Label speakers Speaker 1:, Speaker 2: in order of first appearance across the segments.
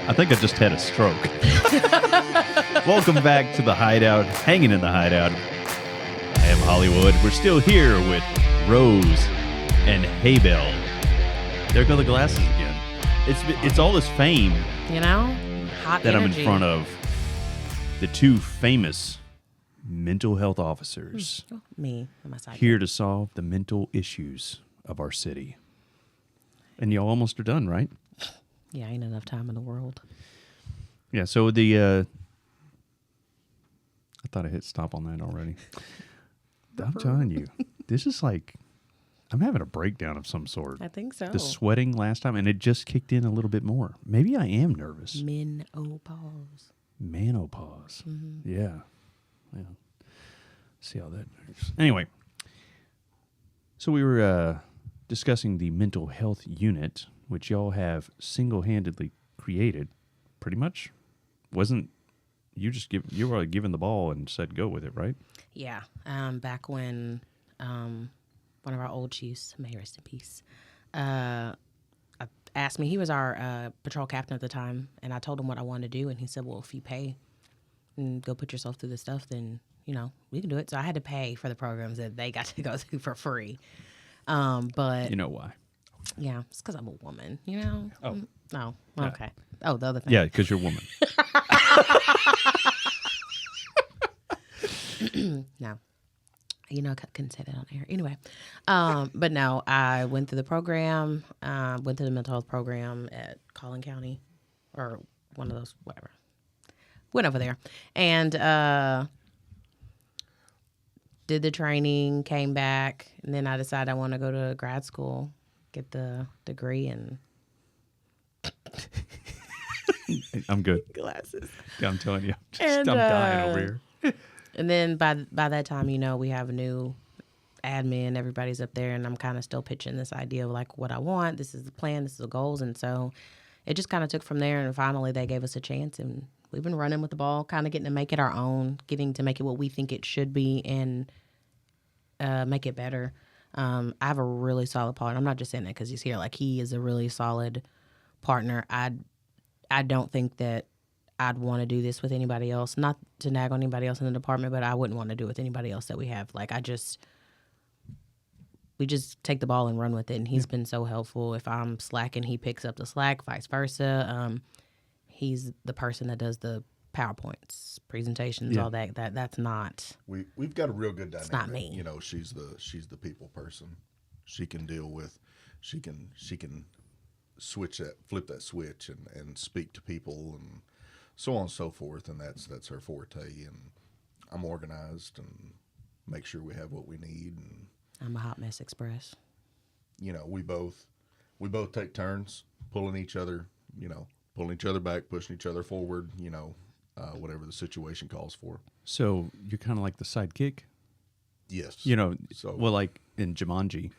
Speaker 1: I think I just had a stroke. Welcome back to the Hideout, hanging in the Hideout. I am Hollywood. We're still here with Rose and Haybale. There go the glasses again. It's all this fame,
Speaker 2: you know, hot
Speaker 1: that
Speaker 2: energy.
Speaker 1: I'm in front of the two famous mental health officers
Speaker 2: Me and my sidekick.
Speaker 1: here to solve the mental issues of our city. And you almost are done, right?
Speaker 2: Yeah, ain't enough time in the world.
Speaker 1: Yeah, so I thought I hit stop on that already. I'm telling you, this is like, I'm having a breakdown of some sort.
Speaker 2: I think so.
Speaker 1: The sweating last time, and it just kicked in a little bit more. Maybe I am nervous.
Speaker 2: Menopause.
Speaker 1: Menopause.
Speaker 2: Mm-hmm.
Speaker 1: Yeah. See how that works. Anyway, so we were discussing the mental health unit, which y'all have single-handedly created, pretty much. Wasn't you just you were given the ball and said go with it, right?
Speaker 2: Yeah. Back when one of our old chiefs, may he rest in peace, asked me, he was our patrol captain at the time, and I told him what I wanted to do, and he said, well, if you pay and go put yourself through this stuff, then, you know, we can do it. So I had to pay for the programs that they got to go to for free. But
Speaker 1: You know why?
Speaker 2: yeah, it's because I'm a woman, you know?
Speaker 1: Oh.
Speaker 2: No.
Speaker 1: Yeah.
Speaker 2: Okay. Oh, the other thing.
Speaker 1: Yeah, because you're a woman.
Speaker 2: No. You know, I couldn't say that on air. Anyway. But no, I went through the program, went through the mental health program at Collin County or one of those, whatever. Went over there and did the training, came back, and then I decided I want to go to grad school, get the degree and
Speaker 1: I'm good.
Speaker 2: glasses.
Speaker 1: I'm telling you.
Speaker 2: And,
Speaker 1: I'm dying over here.
Speaker 2: And then by that time, you know, we have a new admin, everybody's up there, and I'm kind of still pitching this idea of like what I want. This is the plan, this is the goals. And so it just kind of took from there. And finally they gave us a chance, and we've been running with the ball, kind of getting to make it our own, getting to make it what we think it should be and make it better. I have a really solid partner. I'm not just saying that because he's here. Like, he is a really solid partner. I don't think that I'd want to do this with anybody else. Not to nag on anybody else in the department, but I wouldn't want to do it with anybody else that we have. Like, we just take the ball and run with it. And he's been so helpful. If I'm slacking, he picks up the slack, vice versa. He's the person that does the PowerPoints, presentations, all that. That's not.
Speaker 3: We've got a real good dynamic.
Speaker 2: It's not me.
Speaker 3: You know, she's the people person. She can deal with. She can flip that switch and speak to people and so on and so forth. And that's her forte. And I'm organized and make sure we have what we need. And
Speaker 2: I'm a hot mess express.
Speaker 3: you know, we both take turns pulling each other back, pushing each other forward, you know, whatever the situation calls for.
Speaker 1: So you're kind of like the sidekick?
Speaker 3: Yes.
Speaker 1: You know,
Speaker 3: So-
Speaker 1: well, like in Jumanji,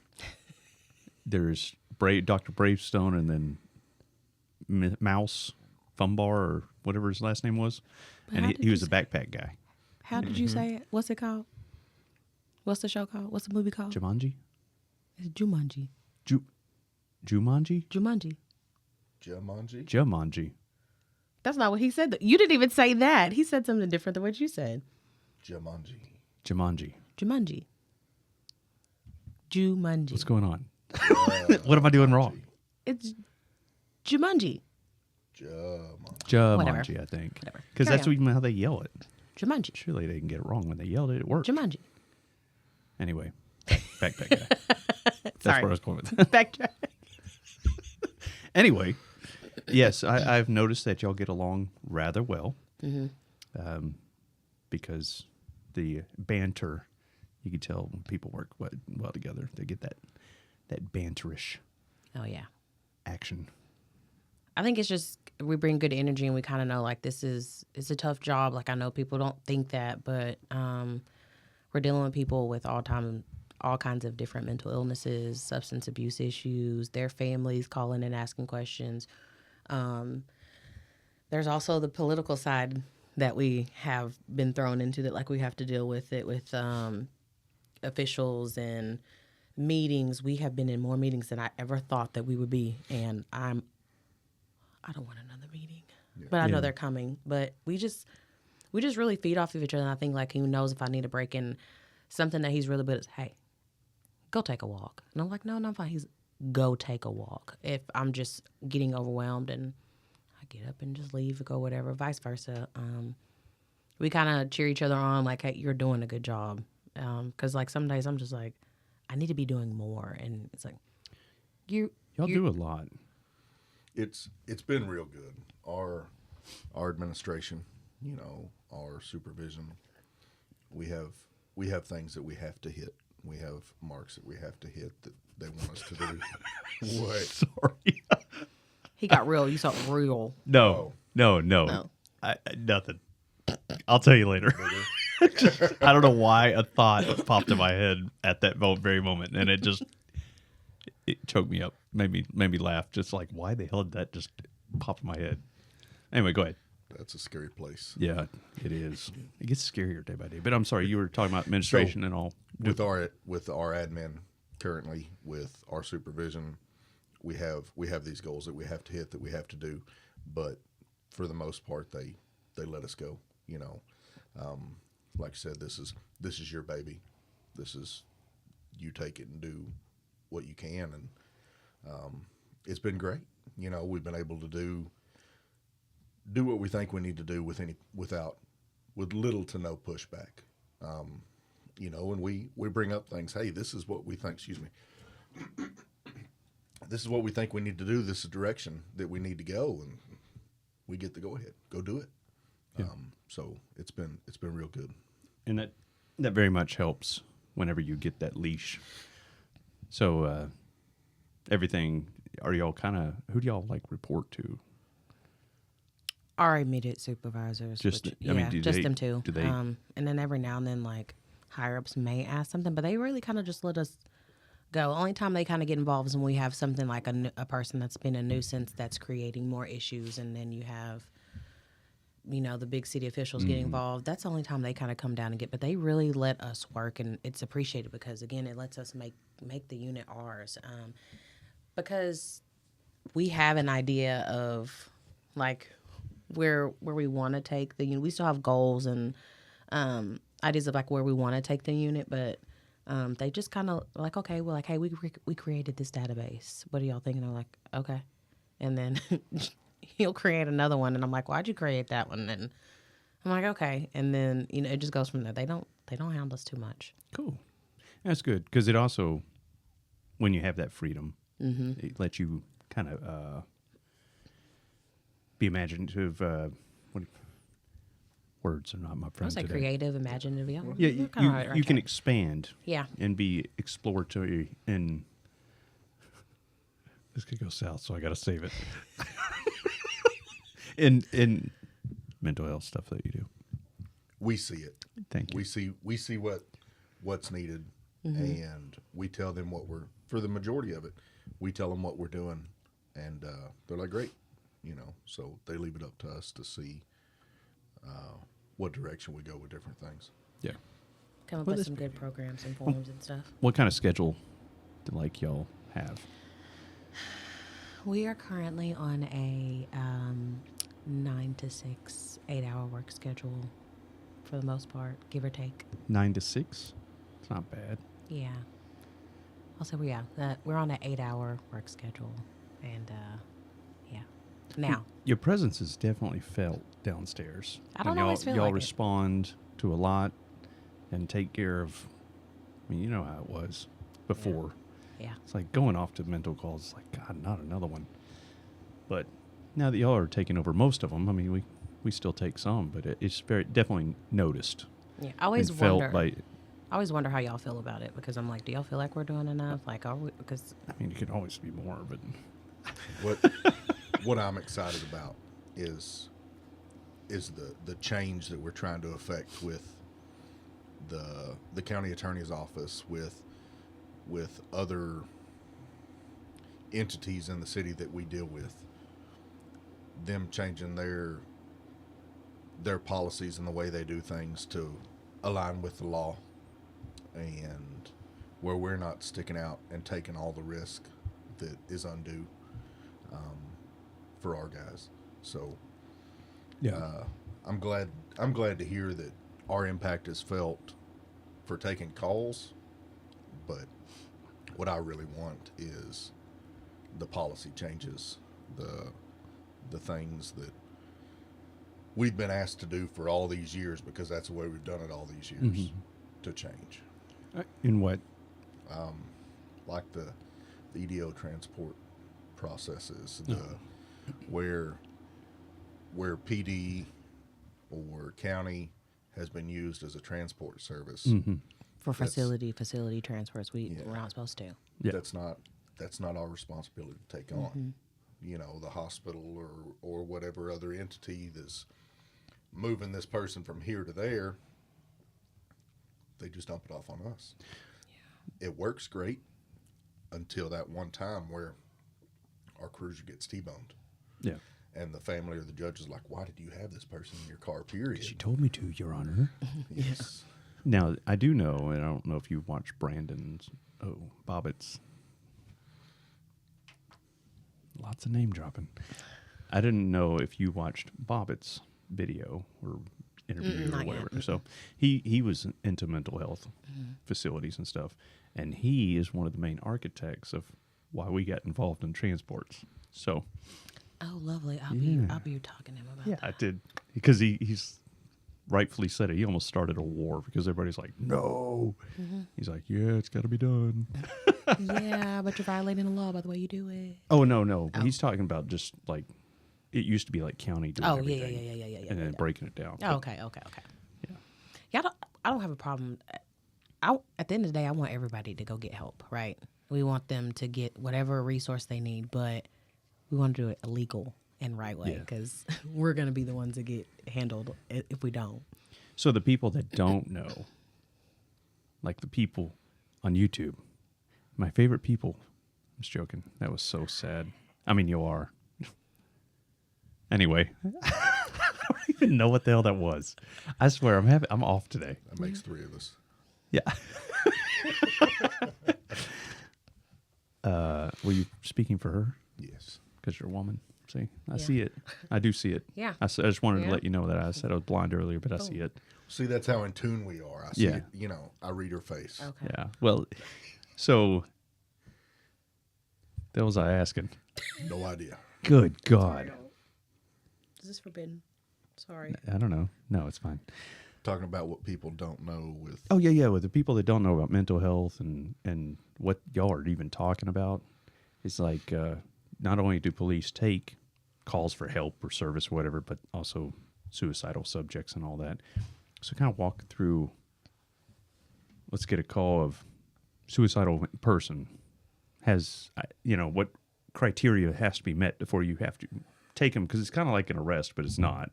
Speaker 1: there's Dr. Bravestone and then Mouse Fumbar or whatever his last name was.
Speaker 2: But
Speaker 1: And
Speaker 2: how
Speaker 1: he
Speaker 2: did
Speaker 1: was
Speaker 2: you
Speaker 1: a backpack guy.
Speaker 2: How did you say it? What's it called? What's the show called? What's the movie called?
Speaker 1: Jumanji?
Speaker 2: It's Jumanji.
Speaker 1: Jumanji?
Speaker 2: Jumanji.
Speaker 3: Jumanji.
Speaker 1: Jumanji.
Speaker 2: That's not what he said. You didn't even say that. He said something different than what you said.
Speaker 3: Jumanji.
Speaker 1: Jumanji.
Speaker 2: Jumanji. Jumanji.
Speaker 1: What's going on? What am I doing wrong?
Speaker 2: It's Jumanji.
Speaker 3: Jumanji.
Speaker 2: Whatever.
Speaker 1: Jumanji, I think.
Speaker 2: Whatever.
Speaker 1: Because
Speaker 2: Carry
Speaker 1: that's
Speaker 2: on.
Speaker 1: even how they yell it.
Speaker 2: Jumanji.
Speaker 1: Surely they can get it wrong when they yelled it. It worked.
Speaker 2: Jumanji.
Speaker 1: Anyway, backpack guy. That's
Speaker 2: Sorry.
Speaker 1: where I was going with it.
Speaker 2: Backtrack.
Speaker 1: Anyway, yes, I've noticed that y'all get along rather well.
Speaker 2: Mm-hmm.
Speaker 1: Because the banter, you can tell when people work well together. They get that banterish
Speaker 2: Oh, yeah.
Speaker 1: action.
Speaker 2: I think it's just we bring good energy and we kind of know like it's a tough job. Like, I know people don't think that, but we're dealing with people with all kinds of different mental illnesses, substance abuse issues, their families calling and asking questions. There's also the political side that we have been thrown into that like we have to deal with it with officials and meetings. We have been in more meetings than I ever thought that we would be, and I don't want another meeting. but I know
Speaker 1: Yeah.
Speaker 2: they're coming. But we just really feed off of each other. And I think like he knows if I need a break, and something that he's really good at, hey, go take a walk. And I'm like, no, I'm fine. He's go take a walk. If I'm just getting overwhelmed and I get up and just leave or go whatever, vice versa. We kind of cheer each other on like, hey, you're doing a good job. Because like some days I'm just like, I need to be doing more. And it's like,
Speaker 1: Y'all do a lot.
Speaker 3: It's been real good. Our administration, you know, our supervision, we have things that we have to hit. We have marks that we have to hit that they want us to do. What?
Speaker 1: Sorry.
Speaker 2: he got real. You saw real.
Speaker 1: No.
Speaker 2: No.
Speaker 1: Nothing. I'll tell you later. I don't know why a thought popped in my head at that very moment, and it choked me up, made me laugh. Just like, why the hell did that just pop in my head? Anyway, go ahead.
Speaker 3: That's a scary place.
Speaker 1: Yeah, it is. It gets scarier day by day. But I'm sorry, you were talking about administration and all.
Speaker 3: With our admin currently, with our supervision, we have these goals that we have to hit, that we have to do, but for the most part, they let us go. You know, like I said, this is your baby. This is, you take it and do what you can, and it's been great. You know, we've been able to do what we think we need to do with little to no pushback. You know, and we bring up things. Hey, this is what we think. Excuse me. This is what we think we need to do. This is the direction that we need to go, and we get the go ahead. Go do it.
Speaker 1: Yeah.
Speaker 3: So it's been real good.
Speaker 1: And that very much helps whenever you get that leash. So everything, are y'all kind of, who do y'all like report to?
Speaker 2: Our immediate supervisors.
Speaker 1: Just,
Speaker 2: which,
Speaker 1: I mean,
Speaker 2: just them two.
Speaker 1: Do they?
Speaker 2: And then every now and then, like, higher ups may ask something, but they really kind of just let us go. Only time they kind of get involved is when we have something like a person that's been a nuisance that's creating more issues, and then you have, you know, the big city officials getting involved. That's the only time they kind of come down and get. But they really let us work, and it's appreciated because again, it lets us make the unit ours. Because we have an idea of like where we want to take the unit. We still have goals and ideas of like where we want to take the unit, but they just kind of like, okay, well, like, hey, we created this database. What are y'all thinking? I'm like, okay, and then he'll create another one, and I'm like, why'd you create that one? And I'm like, okay, and then you know it just goes from there. They don't hound us too much.
Speaker 1: Cool. That's good because it also, when you have that freedom, it lets you kind of be imaginative. Words are not my
Speaker 2: I
Speaker 1: friend
Speaker 2: was like
Speaker 1: today.
Speaker 2: creative, imaginative. Yeah,
Speaker 1: Yeah,
Speaker 2: we're kinda right
Speaker 1: you can
Speaker 2: track.
Speaker 1: expand.
Speaker 2: Yeah.
Speaker 1: And be exploratory, and this could go south, so I got to save it. in mental health stuff that you do.
Speaker 3: We see it.
Speaker 1: Thank you.
Speaker 3: We see what's needed, and we tell them what we're, for the majority of it, we tell them what we're doing, and they're like, great, you know. So they leave it up to us to see what direction we go with different things.
Speaker 1: Yeah.
Speaker 2: Come up
Speaker 1: Well,
Speaker 2: with
Speaker 1: this-
Speaker 2: some good programs and forms and stuff.
Speaker 1: What kind of schedule do like y'all have?
Speaker 2: We are currently on a 9 to 6, 8-hour work schedule for the most part, give or take.
Speaker 1: 9 to 6. It's not bad.
Speaker 2: Yeah. Also, we're on an 8-hour work schedule, and yeah. Now,
Speaker 1: Your presence is definitely felt downstairs.
Speaker 2: I don't
Speaker 1: When
Speaker 2: always feel
Speaker 1: y'all
Speaker 2: like it.
Speaker 1: respond to a lot and take care of. I mean, you know how it was before.
Speaker 2: yeah.
Speaker 1: It's like going off to mental calls. It's like, God, not another one. But now that y'all are taking over most of them, I mean, we still take some, but it's very definitely noticed.
Speaker 2: Yeah. I always
Speaker 1: and felt
Speaker 2: wonder.
Speaker 1: like.
Speaker 2: I always wonder how y'all feel about it because I'm like, do y'all feel like we're doing enough? Like, are we? Because
Speaker 1: I mean, it could always be more, but
Speaker 3: What I'm excited about is the change that we're trying to affect with the county attorney's office, with other entities in the city that we deal with, them changing their policies and the way they do things to align with the law, and where we're not sticking out and taking all the risk that is undue for our guys. So I'm glad to hear that our impact is felt for taking calls, but what I really want is the policy changes, the things that we've been asked to do for all these years, because that's the way we've done it all these years, to change.
Speaker 1: In what?
Speaker 3: Like the EDO transport processes, where PD or county has been used as a transport service.
Speaker 2: For facility transfers, we're not supposed to.
Speaker 1: Yeah.
Speaker 3: That's not our responsibility to take on. You know, the hospital or whatever other entity that's moving this person from here to there, they just dump it off on us. Yeah. It works great until that one time where our cruiser gets T-boned.
Speaker 1: Yeah.
Speaker 3: And the family or the judge is like, why did you have this person in your car, period?
Speaker 1: She told me to, Your Honor.
Speaker 3: Yes.
Speaker 1: Now, I do know, and I don't know if you watched Brandon's, Bobbitt's. Lots of name dropping. I didn't know if you watched Bobbitt's video or interview or whatever. Yet. So he was into mental health facilities and stuff, and he is one of the main architects of why we got involved in transports. So,
Speaker 2: oh, lovely! I'll be talking to him about that.
Speaker 1: I did, because he's rightfully said it. He almost started a war because everybody's like, no. He's like, yeah, it's got to be done.
Speaker 2: Yeah, but you're violating the law by the way you do it.
Speaker 1: Oh, no. Oh. He's talking about just like, it used to be like county doing everything.
Speaker 2: Yeah.
Speaker 1: And then breaking it down.
Speaker 2: Oh, okay. Yeah. I don't have a problem. At the end of the day, I want everybody to go get help, right? We want them to get whatever resource they need, but we want to do it illegal and right way, because we're going to be the ones that get handled if we don't.
Speaker 1: So the people that don't know, like the people on YouTube, my favorite people, I'm just joking. That was so sad. I mean, you are. Anyway, I don't even know what the hell that was. I swear, I'm off today.
Speaker 3: That makes three of us.
Speaker 1: Yeah. Were you speaking for her?
Speaker 3: Yes.
Speaker 1: Because you're a woman. See, I see it. I do see it.
Speaker 2: Yeah.
Speaker 1: I just wanted to let you know that I said I was blind earlier, but I see it.
Speaker 3: See, that's how in tune we are. I see it, you know, I read her face.
Speaker 2: Okay.
Speaker 1: Yeah. Well, so that was I asking.
Speaker 3: No idea.
Speaker 1: Good God.
Speaker 2: Is this forbidden? Sorry.
Speaker 1: I don't know. No, it's fine.
Speaker 3: Talking about what people don't know with...
Speaker 1: Oh, yeah. With the people that don't know about mental health and what y'all are even talking about, it's like not only do police take calls for help or service or whatever, but also suicidal subjects and all that. So kind of walk through, let's get a call of suicidal person has, what criteria has to be met before you have to take them, because it's kind of like an arrest, but it's not.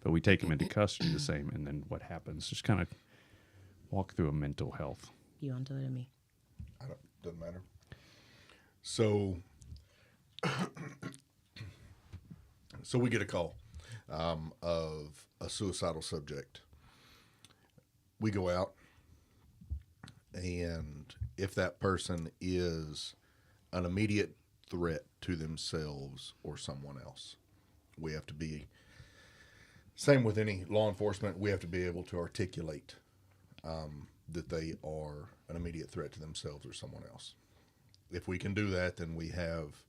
Speaker 1: But we take them into custody the same, and then what happens? Just kind of walk through a mental health.
Speaker 2: You want to do it or me?
Speaker 3: Doesn't matter. So, so we get a call of a suicidal subject. We go out, and if that person is an immediate threat to themselves or someone else, we have to be, same with any law enforcement, we have to be able to articulate that they are an immediate threat to themselves or someone else. If we can do that, then we have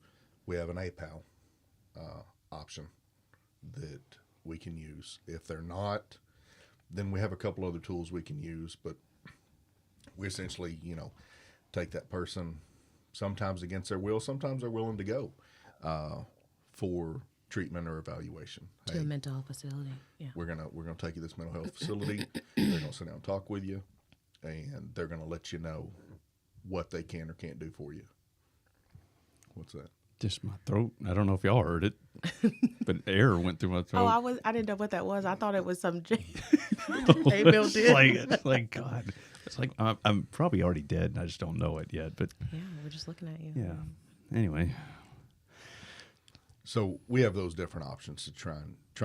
Speaker 3: an APAL option that we can use. If they're not, then we have a couple other tools we can use, but we essentially, take that person sometimes against their will, sometimes they're willing to go for treatment or evaluation.
Speaker 2: To a mental health facility. Yeah.
Speaker 3: We're gonna take you to this mental health facility. They're gonna sit down and talk with you, and they're gonna let you know what they can or can't do for you. What's that?
Speaker 1: Just my throat. I don't know if y'all heard it, but air went through my throat.
Speaker 2: Oh, I didn't know what that was. I thought it was some Haybale did.
Speaker 1: It's like God. It's like I'm probably already dead, and I just don't know it yet. But
Speaker 2: yeah, we're just looking at you.
Speaker 1: Yeah. Anyway.
Speaker 3: So we have those different options to try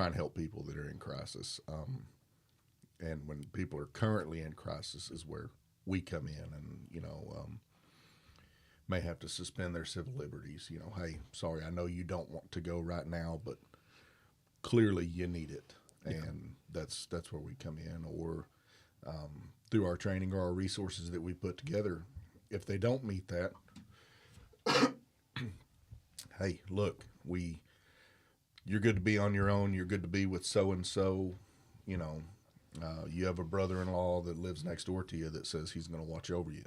Speaker 3: and help people that are in crisis. And when people are currently in crisis is where we come in and, may have to suspend their civil liberties. Hey, sorry, I know you don't want to go right now, but clearly you need it, and that's where we come in, or through our training or our resources that we put together. If they don't meet that, hey, look, you're good to be on your own. You're good to be with so and so. You know, you have a brother-in-law that lives next door to you that says he's going to watch over you.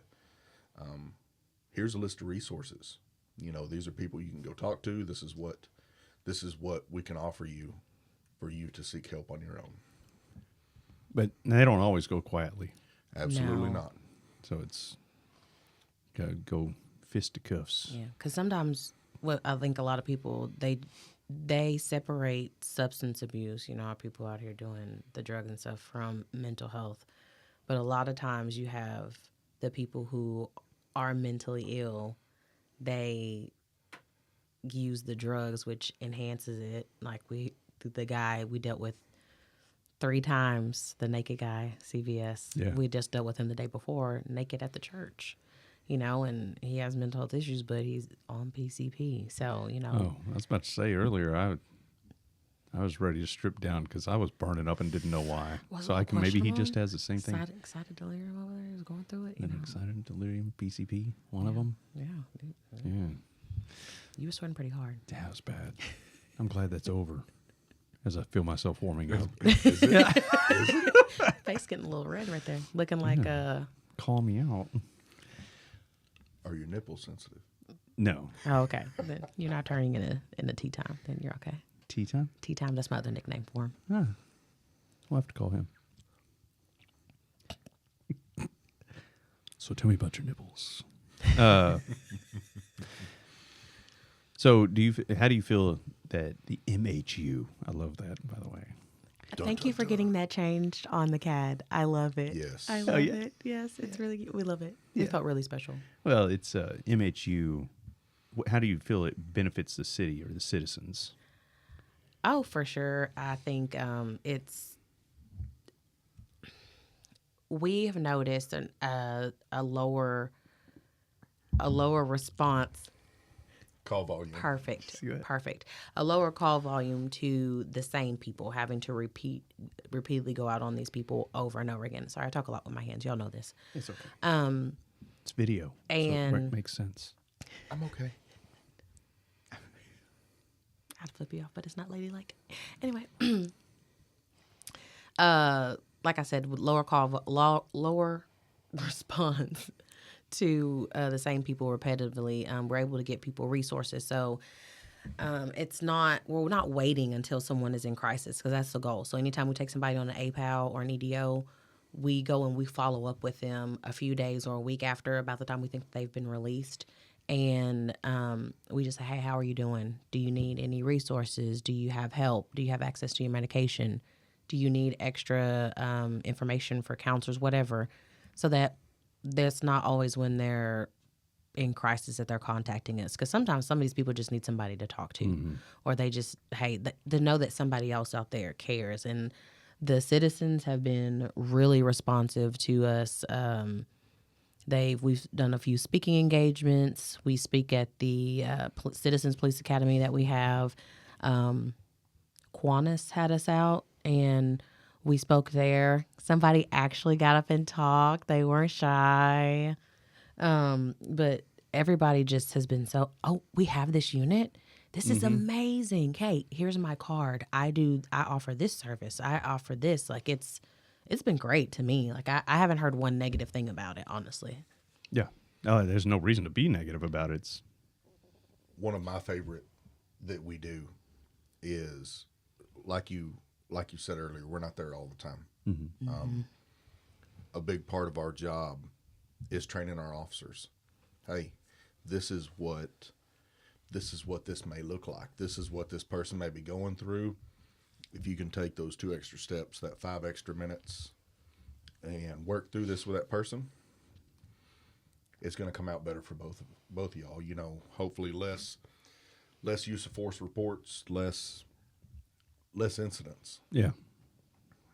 Speaker 3: Here's a list of resources. You know, these are people you can go talk to. This is what we can offer you for you to seek help on your own.
Speaker 1: But they don't always go quietly.
Speaker 3: Absolutely
Speaker 2: No.
Speaker 3: not.
Speaker 1: So it's got to go fisticuffs.
Speaker 2: Yeah, because sometimes what I think a lot of people they separate substance abuse. You know, our people out here doing the drugs and stuff from mental health, but a lot of times you have the people who are mentally ill. They use the drugs, which enhances it. Like the guy we dealt with 3 times, the naked guy, CVS.
Speaker 1: Yeah.
Speaker 2: We just dealt with him the day before, naked at the church. You know, and he has mental health issues, but he's on PCP. So, you know.
Speaker 1: Oh, I was about to say earlier, I was ready to strip down because I was burning up and didn't know why.
Speaker 2: Was
Speaker 1: So
Speaker 2: it
Speaker 1: maybe he
Speaker 2: questionable?
Speaker 1: just has the same thing.
Speaker 2: Excited delirium over there. He's going through it. You
Speaker 1: An
Speaker 2: know.
Speaker 1: excited delirium, PCP, one of them.
Speaker 2: Yeah. Dude.
Speaker 1: Yeah,
Speaker 2: You were sweating pretty hard.
Speaker 1: that was bad. I'm glad that's over. As I feel myself warming up.
Speaker 3: Is it?
Speaker 2: Face getting a little red right there. Looking like
Speaker 1: Call me out.
Speaker 3: Are your nipples sensitive?
Speaker 1: No.
Speaker 2: Oh, okay. Then you're not turning into tea time. Then you're okay.
Speaker 1: Tea time?
Speaker 2: Tea time, that's my other nickname for him.
Speaker 1: Ah, we'll have to call him. So tell me about your nipples. So how do you feel that the MHU, I love that, by the way.
Speaker 2: Thank you for getting that changed on the CAD. I love it.
Speaker 3: Yes.
Speaker 2: I love it. Yes, it's really good. We love it. It felt really special.
Speaker 1: Well, it's MHU. How do you feel it benefits the city or the citizens?
Speaker 2: Oh, for sure. I think we have noticed a lower response.
Speaker 3: Call volume.
Speaker 2: Perfect.
Speaker 1: See that?
Speaker 2: Perfect. A lower call volume to the same people, having to repeatedly go out on these people over and over again. Sorry, I talk a lot with my hands. Y'all know this.
Speaker 1: It's okay. It's video. So
Speaker 2: and-
Speaker 1: it makes sense.
Speaker 3: I'm okay.
Speaker 2: I'd flip you off, but it's not ladylike. Anyway, like I said, with lower response to the same people repetitively, we're able to get people resources. So we're not waiting until someone is in crisis, because that's the goal. So anytime we take somebody on an APAL or an EDO, we go and we follow up with them a few days or a week after, about the time we think they've been released. And we just say, hey, how are you doing? Do you need any resources? Do you have help? Do you have access to your medication? Do you need extra information for counselors, whatever? So that that's not always when they're in crisis that they're contacting us. Because sometimes some of these people just need somebody to talk to. Or they just, to know that somebody else out there cares. And the citizens have been really responsive to us. We've done a few speaking engagements. We speak at the Citizens Police Academy that we have. Qantas had us out, and we spoke there. Somebody actually got up and talked. They weren't shy. But everybody just has been we have this unit. This is amazing. Hey, here's my card. I offer this service. I offer this. Like, it's been great to me. Like, I haven't heard one negative thing about it, honestly.
Speaker 1: Yeah. There's no reason to be negative about it. It's
Speaker 3: One of my favorite that we do is, like you said earlier, we're not there all the time. A big part of our job is training our officers. Hey, this is what this may look like. This is what this person may be going through. If you can take those 2 extra steps, that 5 extra minutes, and work through this with that person, it's going to come out better for both of y'all. You know, hopefully less use of force reports, less incidents.
Speaker 1: yeah.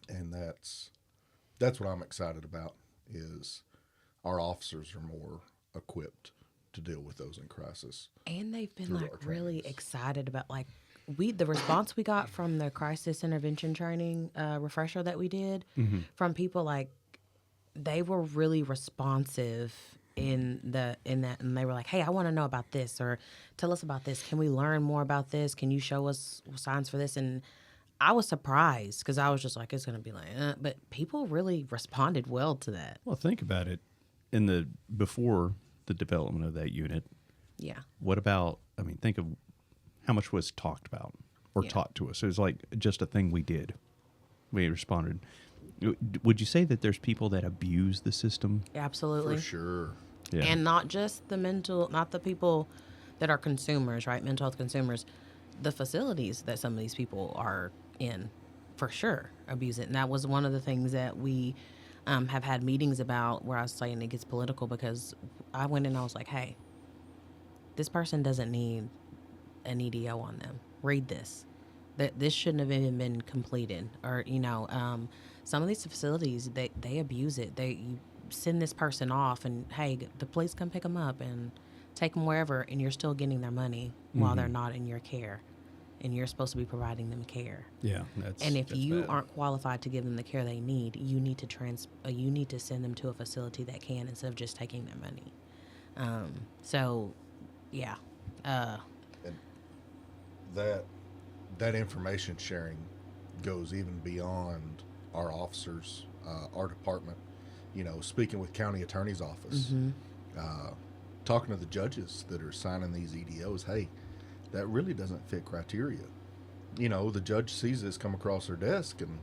Speaker 3: And that's what I'm excited about, is our officers are more equipped to deal with those in crisis.
Speaker 2: And they've been
Speaker 3: Through
Speaker 2: like
Speaker 3: our
Speaker 2: really
Speaker 3: trainings.
Speaker 2: excited about, like, the response we got from the crisis intervention training refresher that we did from people, like, they were really responsive in that, and they were like, hey, I want to know about this, or tell us about this. Can we learn more about this? Can you show us signs for this? And I was surprised because I was just like, it's going to be like, but people really responded well to that.
Speaker 1: Well, think about it. Before the development of that unit,
Speaker 2: Yeah.
Speaker 1: what about, I mean, think of how much was talked about or taught to us. It was like just a thing we did. We responded. Would you say that there's people that abuse the system?
Speaker 2: Absolutely.
Speaker 3: For sure.
Speaker 1: Yeah.
Speaker 2: And not just not the people that are consumers, right? Mental health consumers, the facilities that some of these people are in, for sure, abuse it. And that was one of the things that we have had meetings about, where I was saying it gets political, because I went in and I was like, hey, this person doesn't need an EDO on them. Read this. That this shouldn't have even been completed. Or, some of these facilities, they abuse it. You send this person off and, hey, the police come pick them up and take them wherever, and you're still getting their money while they're not in your care. And you're supposed to be providing them care.
Speaker 1: Yeah.
Speaker 2: And if you aren't qualified to give them the care they need, you need to send them to a facility that can, instead of just taking their money. Yeah.
Speaker 3: And that information sharing goes even beyond our officers, our department. Speaking with county attorney's office, talking to the judges that are signing these EDOs. Hey, that really doesn't fit criteria. The judge sees this come across their desk, and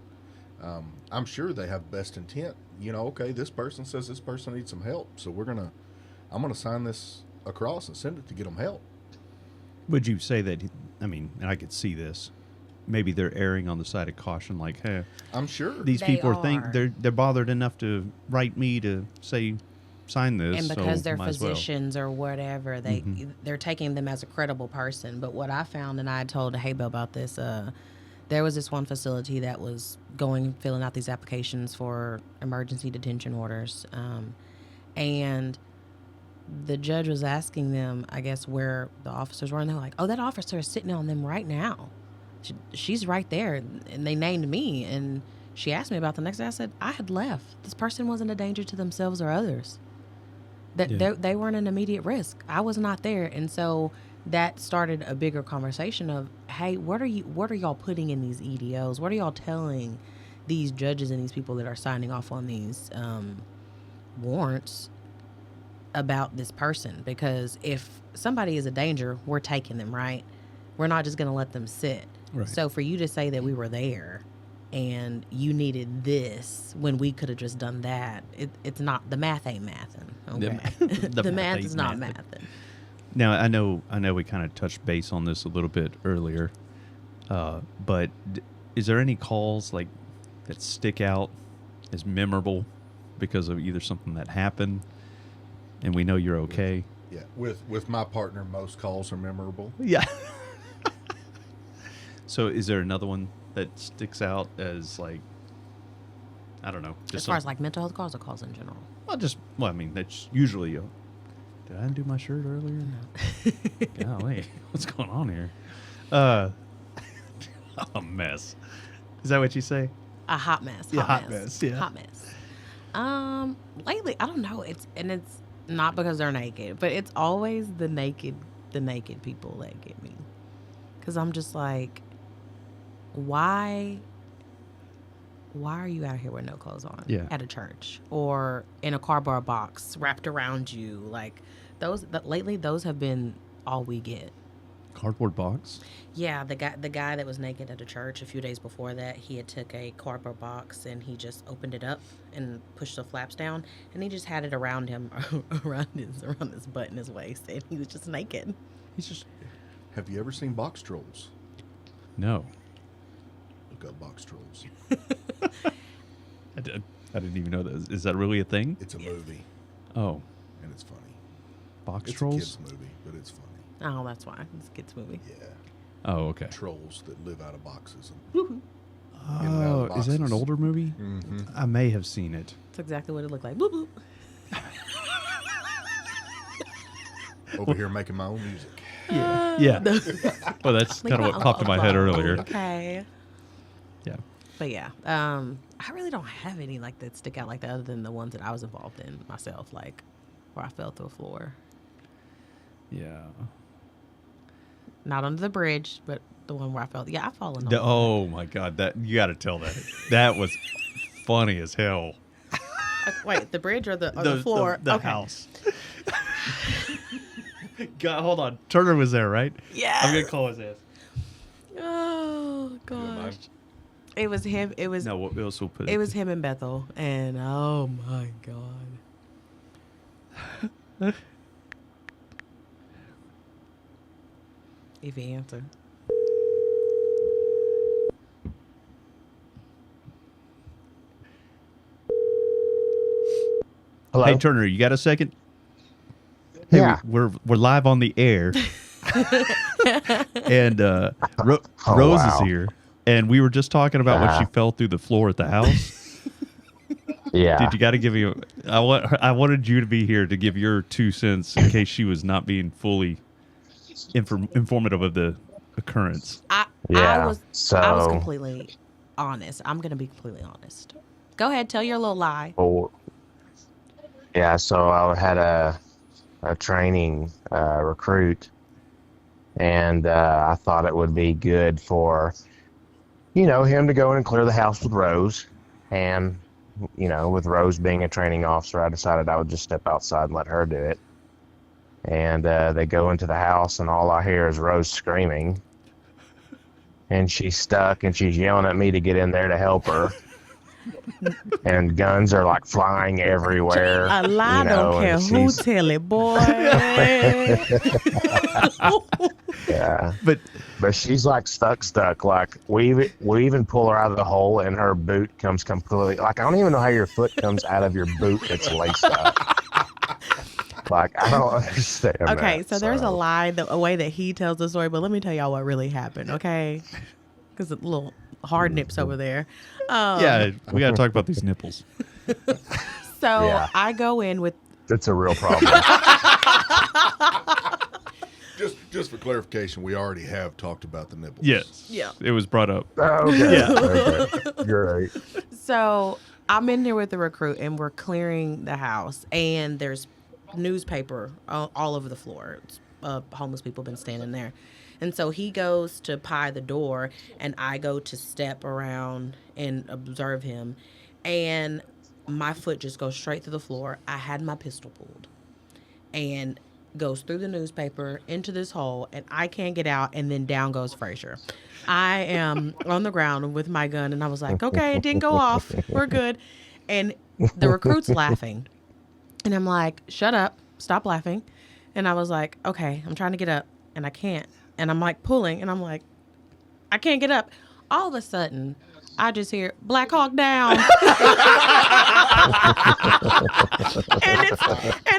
Speaker 3: I'm sure they have best intent. Okay, this person says this person needs some help, so I'm gonna sign this across and send it to get them help.
Speaker 1: Would you say that, and I could see this, maybe they're erring on the side of caution, like, hey,
Speaker 3: I'm sure
Speaker 1: these
Speaker 2: They
Speaker 1: people
Speaker 2: are.
Speaker 1: they're bothered enough to write me to say, sign this.
Speaker 2: And because
Speaker 1: so
Speaker 2: they're
Speaker 1: might as well.
Speaker 2: physicians or whatever, they're taking them as a credible person. But what I found, and I told Haybale about this, there was this one facility that was filling out these applications for emergency detention orders, and the judge was asking them, I guess, where the officers were, and they're like, oh, that officer is sitting on them right now. She's right there. And they named me, and she asked me about the next day. I said, I had left. This person wasn't a danger to themselves or others. They weren't an immediate risk. I was not there. And so that started a bigger conversation of, hey, what are y'all putting in these EDOs? What are y'all telling these judges and these people that are signing off on these warrants about this person? Because if somebody is a danger, we're taking them, right? We're not just going to let them sit.
Speaker 1: Right.
Speaker 2: So for you to say that we were there and you needed this when we could have just done that, it's not, the math ain't mathin'. Okay. The math is not mathin'.
Speaker 1: Now, I know we kind of touched base on this a little bit earlier, but is there any calls like that stick out as memorable because of either something that happened and we know you're okay?
Speaker 3: Yeah. With my partner, most calls are memorable.
Speaker 1: Yeah. So is there another one that sticks out as, like, I don't know.
Speaker 2: As far as like mental health calls or calls in general?
Speaker 1: That's usually did I undo my shirt earlier? No. Golly, what's going on here? A mess. Is that what you say?
Speaker 2: A hot mess.
Speaker 1: Yeah, hot mess, yeah.
Speaker 2: Hot mess. Lately, I don't know. It's not because they're naked, but it's always the naked people that get me. Because I'm just like, why are you out here with no clothes on at a church or in a cardboard box wrapped around you? Like lately those have been all we get.
Speaker 1: Cardboard box?
Speaker 2: Yeah, the guy that was naked at a church a few days before that, he had took a cardboard box and he just opened it up and pushed the flaps down, and he just had it around him, around his butt and his waist, and he was just naked.
Speaker 3: Have you ever seen Box Trolls?
Speaker 1: No.
Speaker 3: Look up Box Trolls.
Speaker 1: I didn't even know that. Is that really a thing?
Speaker 3: It's a movie.
Speaker 1: Oh.
Speaker 3: And it's funny.
Speaker 1: Box
Speaker 3: it's
Speaker 1: Trolls?
Speaker 3: It's a kids movie, but it's funny.
Speaker 2: Oh, that's why. It's a kids movie.
Speaker 3: Yeah.
Speaker 1: Oh, okay.
Speaker 3: Trolls that live out of boxes.
Speaker 1: Oh, is that an older movie?
Speaker 3: Mm-hmm.
Speaker 1: I may have seen it.
Speaker 2: That's exactly what it looked like. Boop, boop.
Speaker 3: Over here making my own music.
Speaker 1: Yeah. Well, that's kind of what popped in my head earlier.
Speaker 2: Okay.
Speaker 1: Yeah.
Speaker 2: But yeah, I really don't have any like that stick out like that other than the ones that I was involved in myself, like where I fell through a floor.
Speaker 1: Yeah.
Speaker 2: Not under the bridge, but the one where I fell. Yeah, I've fallen.
Speaker 1: Oh my God, that you got to tell that. That was funny as hell.
Speaker 2: Wait, the bridge or the floor?
Speaker 1: The house. God, hold on. Turner was there, right?
Speaker 2: Yeah.
Speaker 1: I'm gonna call his ass.
Speaker 2: Oh gosh. It was him. It was
Speaker 1: No, what else will put
Speaker 2: it was him and Bethel, and oh my God. If he answer.
Speaker 4: Hello?
Speaker 1: Hey Turner, you got a second? Hey,
Speaker 4: Yeah.
Speaker 1: we're live on the air, and Rose
Speaker 4: wow.
Speaker 1: is here, and we were just talking about when she fell through the floor at the house.
Speaker 4: Yeah.
Speaker 1: Did you got to give you? I wanted you to be here to give your 2 cents in case she was not being fully informative of the occurrence.
Speaker 2: I was completely honest. I'm gonna be completely honest. Go ahead, tell your little lie.
Speaker 4: Oh, yeah. So I had a training recruit, and I thought it would be good for, him to go in and clear the house with Rose, and with Rose being a training officer, I decided I would just step outside and let her do it. And they go into the house, and all I hear is Rose screaming. And she's stuck, and she's yelling at me to get in there to help her. And guns are like flying everywhere.
Speaker 2: A lie don't care who tell it, boy.
Speaker 4: Yeah.
Speaker 1: But
Speaker 4: she's like stuck. Like we even pull her out of the hole, and her boot comes completely. Like I don't even know how your foot comes out of your boot that's laced up. Like, I don't understand.
Speaker 2: Okay, so there's a lie, a way that he tells the story, but let me tell y'all what really happened, okay? Because a little hard nips over there.
Speaker 1: Yeah, we got to talk about these nipples.
Speaker 2: So
Speaker 4: Yeah.
Speaker 2: I go in with.
Speaker 4: It's a real problem.
Speaker 3: Just for clarification, we already have talked about the nipples.
Speaker 1: Yes.
Speaker 2: Yeah.
Speaker 1: It was brought up.
Speaker 4: Okay.
Speaker 1: Yeah.
Speaker 4: Okay. Great.
Speaker 2: So I'm in there with the recruit, and we're clearing the house, and there's newspaper all over the floor. Homeless people been standing there. And so he goes to pie the door, and I go to step around and observe him. And my foot just goes straight through the floor. I had my pistol pulled and goes through the newspaper into this hole, and I can't get out, and then down goes Frazier. I am on the ground with my gun, and I was like, okay, it didn't go off. We're good. And the recruit's laughing. And I'm like, shut up, stop laughing. And I was like, okay, I'm trying to get up, and I can't. And I'm like pulling, and I'm like, I can't get up. All of a sudden, I just hear Black Hawk down. and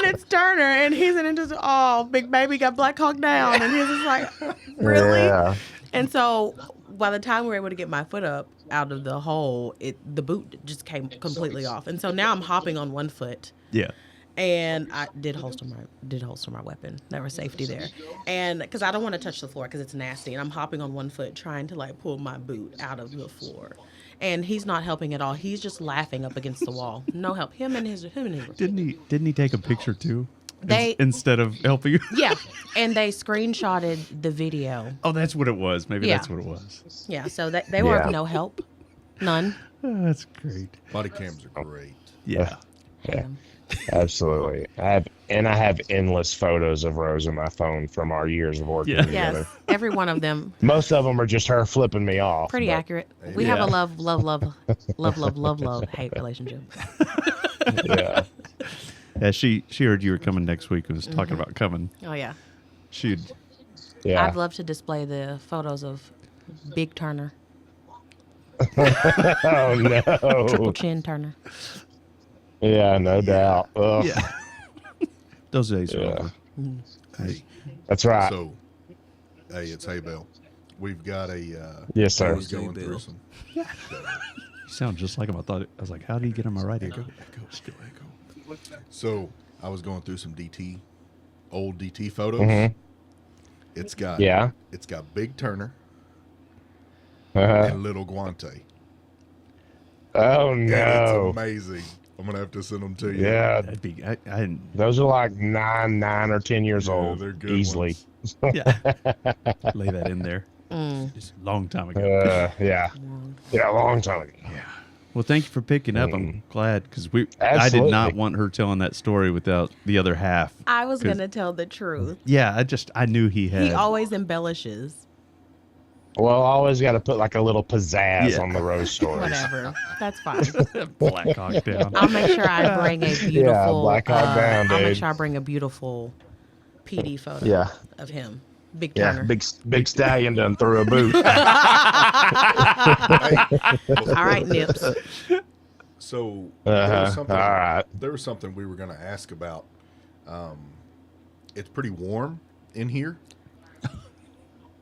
Speaker 2: it's Turner, and he's in it just, oh, big baby got Black Hawk down. And he's just like, really?
Speaker 4: Yeah.
Speaker 2: And so by the time we were able to get my foot up out of the hole, the boot just came completely off. And so now I'm hopping on one foot.
Speaker 1: Yeah.
Speaker 2: And I did holster my weapon. There was safety there, and because I don't want to touch the floor because it's nasty, and I'm hopping on one foot trying to like pull my boot out of the floor, and he's not helping at all. He's just laughing up against the wall. No help. Him and his.
Speaker 1: Didn't he take a picture too?
Speaker 2: They
Speaker 1: instead of helping you.
Speaker 2: Yeah, and they screenshotted the video.
Speaker 1: Oh, that's what it was. Maybe
Speaker 2: Yeah.
Speaker 1: that's what it was.
Speaker 2: Yeah, so they were of no help, none.
Speaker 1: Oh, that's great.
Speaker 3: Body cams are great.
Speaker 1: Yeah.
Speaker 4: Yeah. Absolutely. I have endless photos of Rose on my phone from our years of working together.
Speaker 2: Yes, every one of them.
Speaker 4: Most of them are just her flipping me off.
Speaker 2: Pretty
Speaker 4: but-
Speaker 2: accurate. We have a love, hate relationship.
Speaker 4: Yeah.
Speaker 1: Yeah, she heard you were coming next week and was talking about coming.
Speaker 2: Oh yeah.
Speaker 1: She'd
Speaker 4: Yeah.
Speaker 2: I'd love to display the photos of Big Turner,
Speaker 4: Oh no.
Speaker 2: Triple Chin Turner.
Speaker 4: Yeah, no doubt. Ugh.
Speaker 1: Yeah. Those days are
Speaker 4: Yeah.
Speaker 1: over.
Speaker 3: Hey,
Speaker 4: That's right.
Speaker 3: so, hey, it's Haybale. We've got a
Speaker 4: Yes, sir.
Speaker 3: we're going through some.
Speaker 1: You sound just like him. I was like, how did he get on my right ear?
Speaker 3: So I was going through some old DT photos,
Speaker 4: Mhm.
Speaker 3: It's got
Speaker 4: Yeah.
Speaker 3: It's got Big Turner
Speaker 4: Uh-huh.
Speaker 3: and Little Guante.
Speaker 4: Oh
Speaker 3: And it's
Speaker 4: no.
Speaker 3: amazing. I'm gonna have to send them to you.
Speaker 4: Yeah.
Speaker 1: That'd be. I
Speaker 4: Those are like 9 or 10 years
Speaker 3: Yeah,
Speaker 4: old.
Speaker 3: they're good
Speaker 4: Easily.
Speaker 3: ones.
Speaker 1: yeah. Lay that in there. Just a long time ago.
Speaker 4: Yeah. Yeah, a long time ago.
Speaker 1: Yeah. Well, thank you for picking up. I'm glad because I did
Speaker 4: Absolutely.
Speaker 1: not want her telling that story without the other half.
Speaker 2: I was going to tell the truth.
Speaker 1: Yeah, I knew he had.
Speaker 2: He always embellishes.
Speaker 4: Well, always got to put like a little pizzazz
Speaker 1: Yeah.
Speaker 4: on the rose stories.
Speaker 2: Whatever. That's fine.
Speaker 1: Black Hawk Down.
Speaker 2: I'll make sure I bring a beautiful.
Speaker 4: Black Hawk Down,
Speaker 2: I'll make
Speaker 4: dude.
Speaker 2: sure I bring a beautiful PD photo
Speaker 4: Yeah.
Speaker 2: of him. Big
Speaker 4: Yeah,
Speaker 2: Turner.
Speaker 4: big stallion done through a boot.
Speaker 2: All right, Nips.
Speaker 3: So there was something,
Speaker 4: All right.
Speaker 3: there was something we were going to ask about. It's pretty warm in here.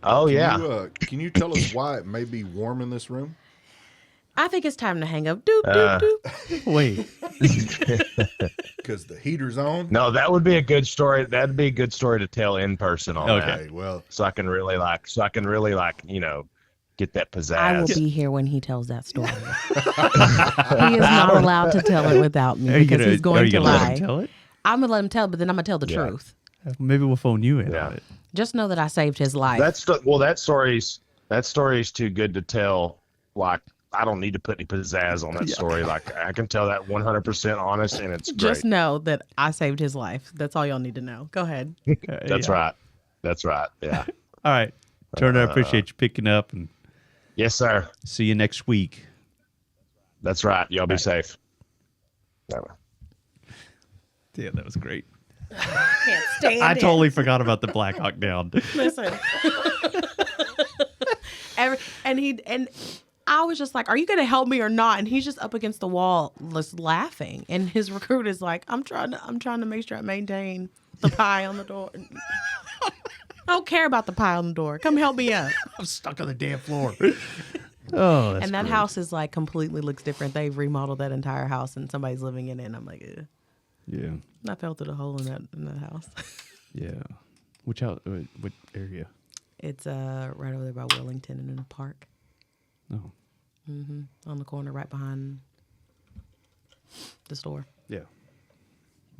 Speaker 4: Oh yeah.
Speaker 3: Can you tell us why it may be warm in this room?
Speaker 2: I think it's time to hang up. Doop, doop, doop.
Speaker 1: Wait.
Speaker 3: Because the heater's on.
Speaker 4: No, that would be a good story. That'd be a good story to tell in person on that.
Speaker 3: Okay, well,
Speaker 4: So I can really get that pizzazz.
Speaker 2: I will be here when he tells that story. He is not allowed to tell it without me because he's going to
Speaker 1: gonna let
Speaker 2: lie.
Speaker 1: him tell it?
Speaker 2: I'm going to let him tell it, but then I'm going to tell the
Speaker 4: Yeah.
Speaker 2: truth.
Speaker 1: Maybe we'll phone you in
Speaker 4: Yeah.
Speaker 1: on it.
Speaker 2: Just know that I saved his life.
Speaker 4: That story's too good to tell. Like, I don't need to put any pizzazz on that story. Like, I can tell that 100% honest, and it's great.
Speaker 2: Just know that I saved his life. That's all y'all need to know. Go ahead.
Speaker 4: That's right. That's right. Yeah.
Speaker 1: All right. Turner, I appreciate you picking up and
Speaker 4: Yes, sir.
Speaker 1: see you next week.
Speaker 4: That's right. Y'all be safe.
Speaker 1: Yeah, that was great.
Speaker 2: Can't stand
Speaker 1: I
Speaker 2: it.
Speaker 1: totally forgot about the Black Hawk Down.
Speaker 2: Listen. and I was just like, "Are you going to help me or not?" And he's just up against the wall, just laughing. And his recruit is like, "I'm trying to make sure I maintain the pie on the door. I don't care about the pie on the door. Come help me up."
Speaker 1: I'm stuck on the damn floor. Oh, that's
Speaker 2: And that
Speaker 1: great.
Speaker 2: house is like completely looks different. They've remodeled that entire house, and somebody's living in it. And I'm like, ugh.
Speaker 1: Yeah,
Speaker 2: I fell through the hole in that house.
Speaker 1: yeah. Which house? What area?
Speaker 2: It's right over there by Wellington and in a park.
Speaker 1: Oh,
Speaker 2: On the corner right behind the store.
Speaker 1: yeah.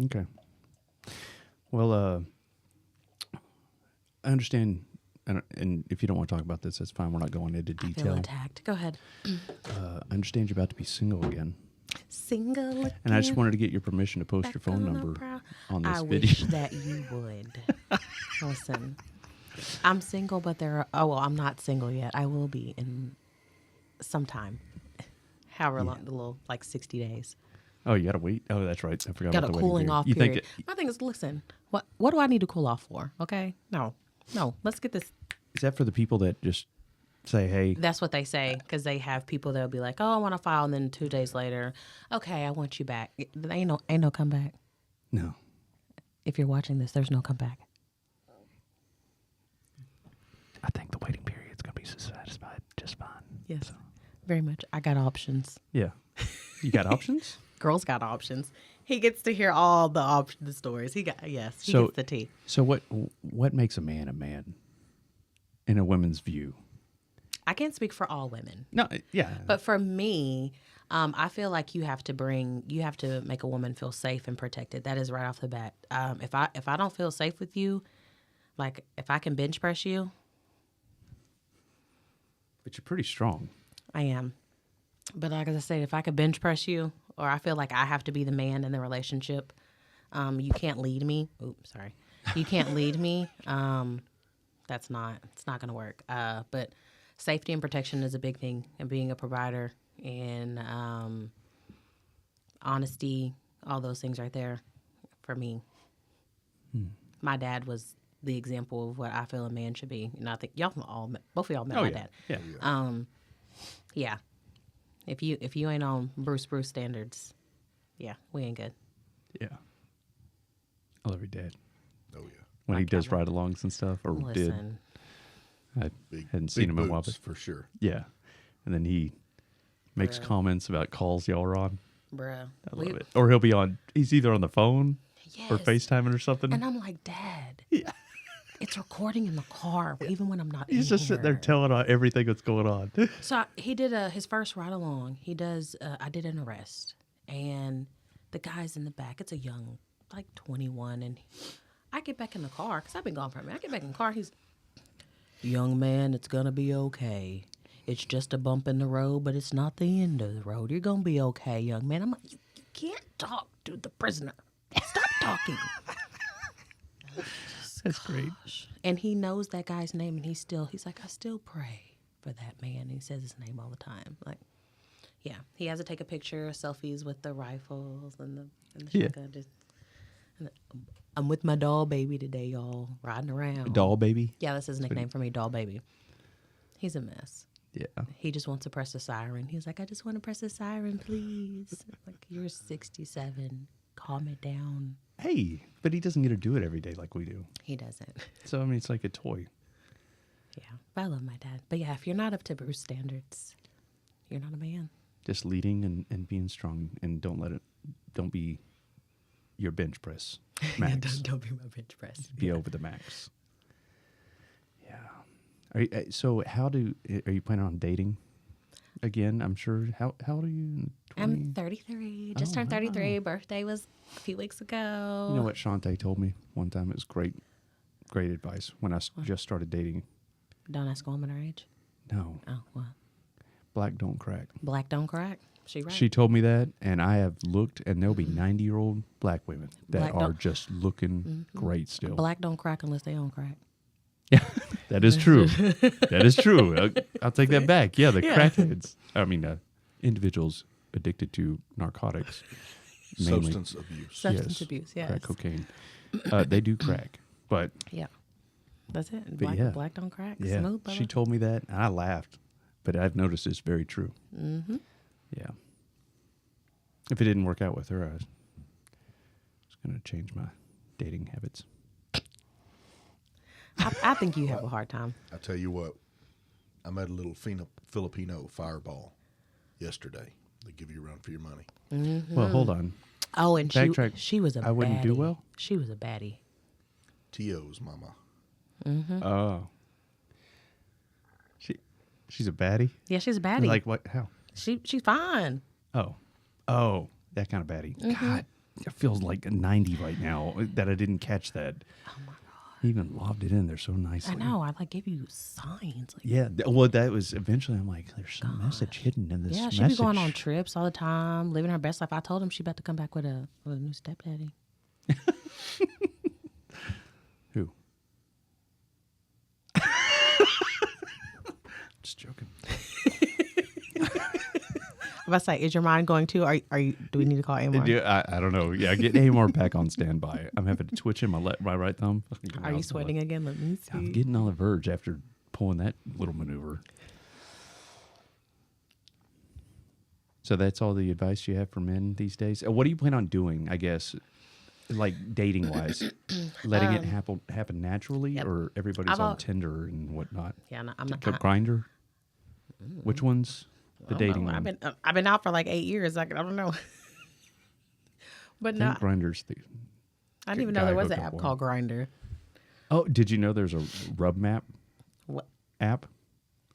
Speaker 1: Okay. Well, I understand, and if you don't want to talk about this, that's fine. We're not going into
Speaker 2: I feel
Speaker 1: detail.
Speaker 2: attacked. Go ahead.
Speaker 1: I understand you're about to be single again,
Speaker 2: Single again.
Speaker 1: and I just wanted to get your permission to post your phone number on this
Speaker 2: I
Speaker 1: video.
Speaker 2: wish that you would. Listen, I'm single, but I'm not single yet. I will be in sometime. However long, the little, like 60 days.
Speaker 1: Oh, you gotta wait. Oh, that's right. I forgot
Speaker 2: Got
Speaker 1: about
Speaker 2: a
Speaker 1: the
Speaker 2: cooling
Speaker 1: wedding
Speaker 2: off
Speaker 1: period.
Speaker 2: period. My thing is, listen, what do I need to cool off for? Okay? No. Let's get this.
Speaker 1: Is that for the people that just say, "Hey"?
Speaker 2: That's what they say, because they have people that'll be like, "Oh, I want to file," and then 2 days later, "Okay, I want you back." Ain't no comeback.
Speaker 1: No.
Speaker 2: If you're watching this, there's no comeback.
Speaker 1: I think the waiting period's gonna be satisfied just fine.
Speaker 2: Yes, very much. I got options.
Speaker 1: Yeah. You got options?
Speaker 2: Girls got options. He gets to hear all the stories. He gets the tea.
Speaker 1: So what makes a man in a woman's view?
Speaker 2: I can't speak for all women,
Speaker 1: No, yeah.
Speaker 2: but for me, I feel like you have to make a woman feel safe and protected. That is right off the bat. If I don't feel safe with you, like if I can bench press you,
Speaker 1: But you're pretty strong.
Speaker 2: I am. But like I said, if I could bench press you, or I feel like I have to be the man in the relationship, you can't lead me. Oops, sorry. You can't lead me. It's not going to work. But safety and protection is a big thing, and being a provider and honesty, all those things right there for me. My dad was the example of what I feel a man should be. And I think both of y'all met my dad.
Speaker 1: Yeah.
Speaker 2: Yeah. If you ain't on Bruce standards, yeah, we ain't good.
Speaker 1: Yeah. I love your dad.
Speaker 3: Oh yeah,
Speaker 1: When he does ride-alongs and stuff, or did.
Speaker 2: Listen,
Speaker 1: I hadn't seen him in a while.
Speaker 3: boots,
Speaker 1: But
Speaker 3: for sure.
Speaker 1: yeah. And then he makes comments about calls y'all are on.
Speaker 2: bruh.
Speaker 1: I love it. Or he's either on the phone or
Speaker 2: Yes.
Speaker 1: FaceTiming or something.
Speaker 2: And I'm like, Dad. It's recording in the car, even when I'm not
Speaker 1: He's
Speaker 2: in
Speaker 1: just sitting there
Speaker 2: here.
Speaker 1: telling everything that's going on.
Speaker 2: So he did his first ride along. He does. I did an arrest, and the guy's in the back. It's a young, like 21, and I get back in the car because I've been gone for a minute. I get back in the car. He's, young man, it's gonna be okay. It's just a bump in the road, but it's not the end of the road. You're gonna be okay, young man. I'm like, you can't talk to the prisoner. Stop talking.
Speaker 1: That's great.
Speaker 2: And he knows that guy's name, and he's like, I still pray for that man. And he says his name all the time. Like, yeah, he has to take a picture, selfies with the rifles and the shotgun. I'm with my doll baby today, y'all, riding around.
Speaker 1: Doll baby?
Speaker 2: Yeah, that's his nickname for me, doll baby. He's a mess.
Speaker 1: Yeah.
Speaker 2: He just wants to press the siren. He's like, I just want to press the siren, please. Like, you're 67. Calm it down.
Speaker 1: Hey, but he doesn't get to do it every day like we do.
Speaker 2: He doesn't.
Speaker 1: So, I mean, it's like a toy.
Speaker 2: Yeah, but I love my dad. But yeah, if you're not up to Bruce standards, you're not a man.
Speaker 1: Just leading and being strong, and don't be your bench press max.
Speaker 2: don't be my bench press.
Speaker 1: Be over the max. Yeah. So are you planning on dating again? I'm sure. How old are you? 20?
Speaker 2: I'm 33. Just turned 33.
Speaker 1: Wow.
Speaker 2: Birthday was a few weeks ago.
Speaker 1: You know what Shantae told me one time? It was great advice when I just started dating.
Speaker 2: Don't ask a woman her age.
Speaker 1: No,
Speaker 2: Oh, well.
Speaker 1: black don't crack.
Speaker 2: Black don't crack. She right.
Speaker 1: She told me that, and I have looked, and there'll be 90-year-old black women that
Speaker 2: Black
Speaker 1: are
Speaker 2: don't-
Speaker 1: just looking great still.
Speaker 2: Black don't crack unless they own crack.
Speaker 1: Yeah, that is true. That is true. I'll take that back. Yeah, the crackheads. I mean, individuals addicted to narcotics, mainly
Speaker 3: Substance abuse.
Speaker 2: Substance
Speaker 1: Yes,
Speaker 2: abuse, yes.
Speaker 1: crack cocaine. They do crack, but
Speaker 2: Yeah. That's it.
Speaker 1: But
Speaker 2: Black don't crack.
Speaker 1: yeah,
Speaker 2: Smooth,
Speaker 1: she
Speaker 2: brother.
Speaker 1: told me that, and I laughed. But I've noticed it's very true. Mm-hmm. Yeah. If it didn't work out with her, I was going to change my dating habits.
Speaker 2: I think you have a hard time.
Speaker 3: I tell you what, I met a little Filipino fireball yesterday. They give you a run for your money.
Speaker 1: Well, hold on.
Speaker 2: Oh, and
Speaker 1: Backtrack.
Speaker 2: she was a
Speaker 1: I wouldn't do
Speaker 2: baddie.
Speaker 1: well?
Speaker 2: She was a baddie.
Speaker 3: T.O.'s mama.
Speaker 1: Oh. She's a baddie?
Speaker 2: Yeah, she's a baddie.
Speaker 1: Like what? How?
Speaker 2: She's fine.
Speaker 1: Oh, that kind of baddie. God, it feels like a 90 right now that I didn't catch that.
Speaker 2: Oh my god.
Speaker 1: He even lobbed it in there so nicely.
Speaker 2: I know. I gave you signs. Like,
Speaker 1: Yeah. Well, that was eventually. I'm like, there's some message hidden in this.
Speaker 2: yeah,
Speaker 1: message.
Speaker 2: she be going on trips all the time, living her best life. I told him she about to come back with a new stepdaddy.
Speaker 1: Who? Just joking.
Speaker 2: I'm about to say, is your mind going too? Are you? Do we need to call Amor?
Speaker 1: I don't know. Yeah, get Amor back on standby. I'm having to twitch in my right thumb.
Speaker 2: Are you sweating again? Let me see.
Speaker 1: I'm getting on the verge after pulling that little maneuver. So that's all the advice you have for men these days. What do you plan on doing? I guess, like dating wise, letting it happen naturally,
Speaker 2: Yep.
Speaker 1: or everybody's
Speaker 2: I've
Speaker 1: on
Speaker 2: al-
Speaker 1: Tinder and whatnot.
Speaker 2: Yeah, no, I'm not.
Speaker 1: Grinder. Which one's the
Speaker 2: I don't
Speaker 1: dating
Speaker 2: know.
Speaker 1: one?
Speaker 2: I've been out for like 8 years. I don't know. But
Speaker 1: I
Speaker 2: no,
Speaker 1: think Grinder's the.
Speaker 2: I didn't even know
Speaker 1: guy
Speaker 2: there was an
Speaker 1: hookup
Speaker 2: app
Speaker 1: one.
Speaker 2: called Grinder.
Speaker 1: Oh, did you know there's a Rub Map
Speaker 2: What?
Speaker 1: app?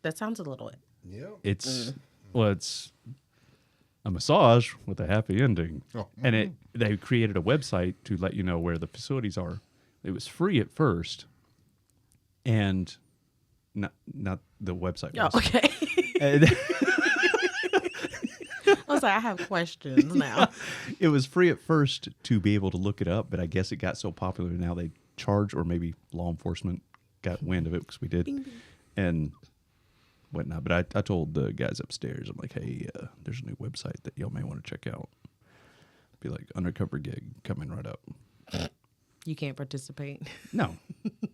Speaker 2: That sounds a little.
Speaker 3: Yeah.
Speaker 1: It's it's a massage with a happy ending,
Speaker 3: Oh.
Speaker 1: and they created a website to let you know where the facilities are. It was free at first, and not the website.
Speaker 2: Oh,
Speaker 1: Was.
Speaker 2: okay.
Speaker 1: And
Speaker 2: I was like, I have questions now.
Speaker 1: it was free at first to be able to look it up, but I guess it got so popular now they charge, or maybe law enforcement got wind of it because we did, and whatnot. But I told the guys upstairs, I'm like, hey, there's a new website that y'all may want to check out. Be like, undercover gig coming right up.
Speaker 2: You can't participate.
Speaker 1: No,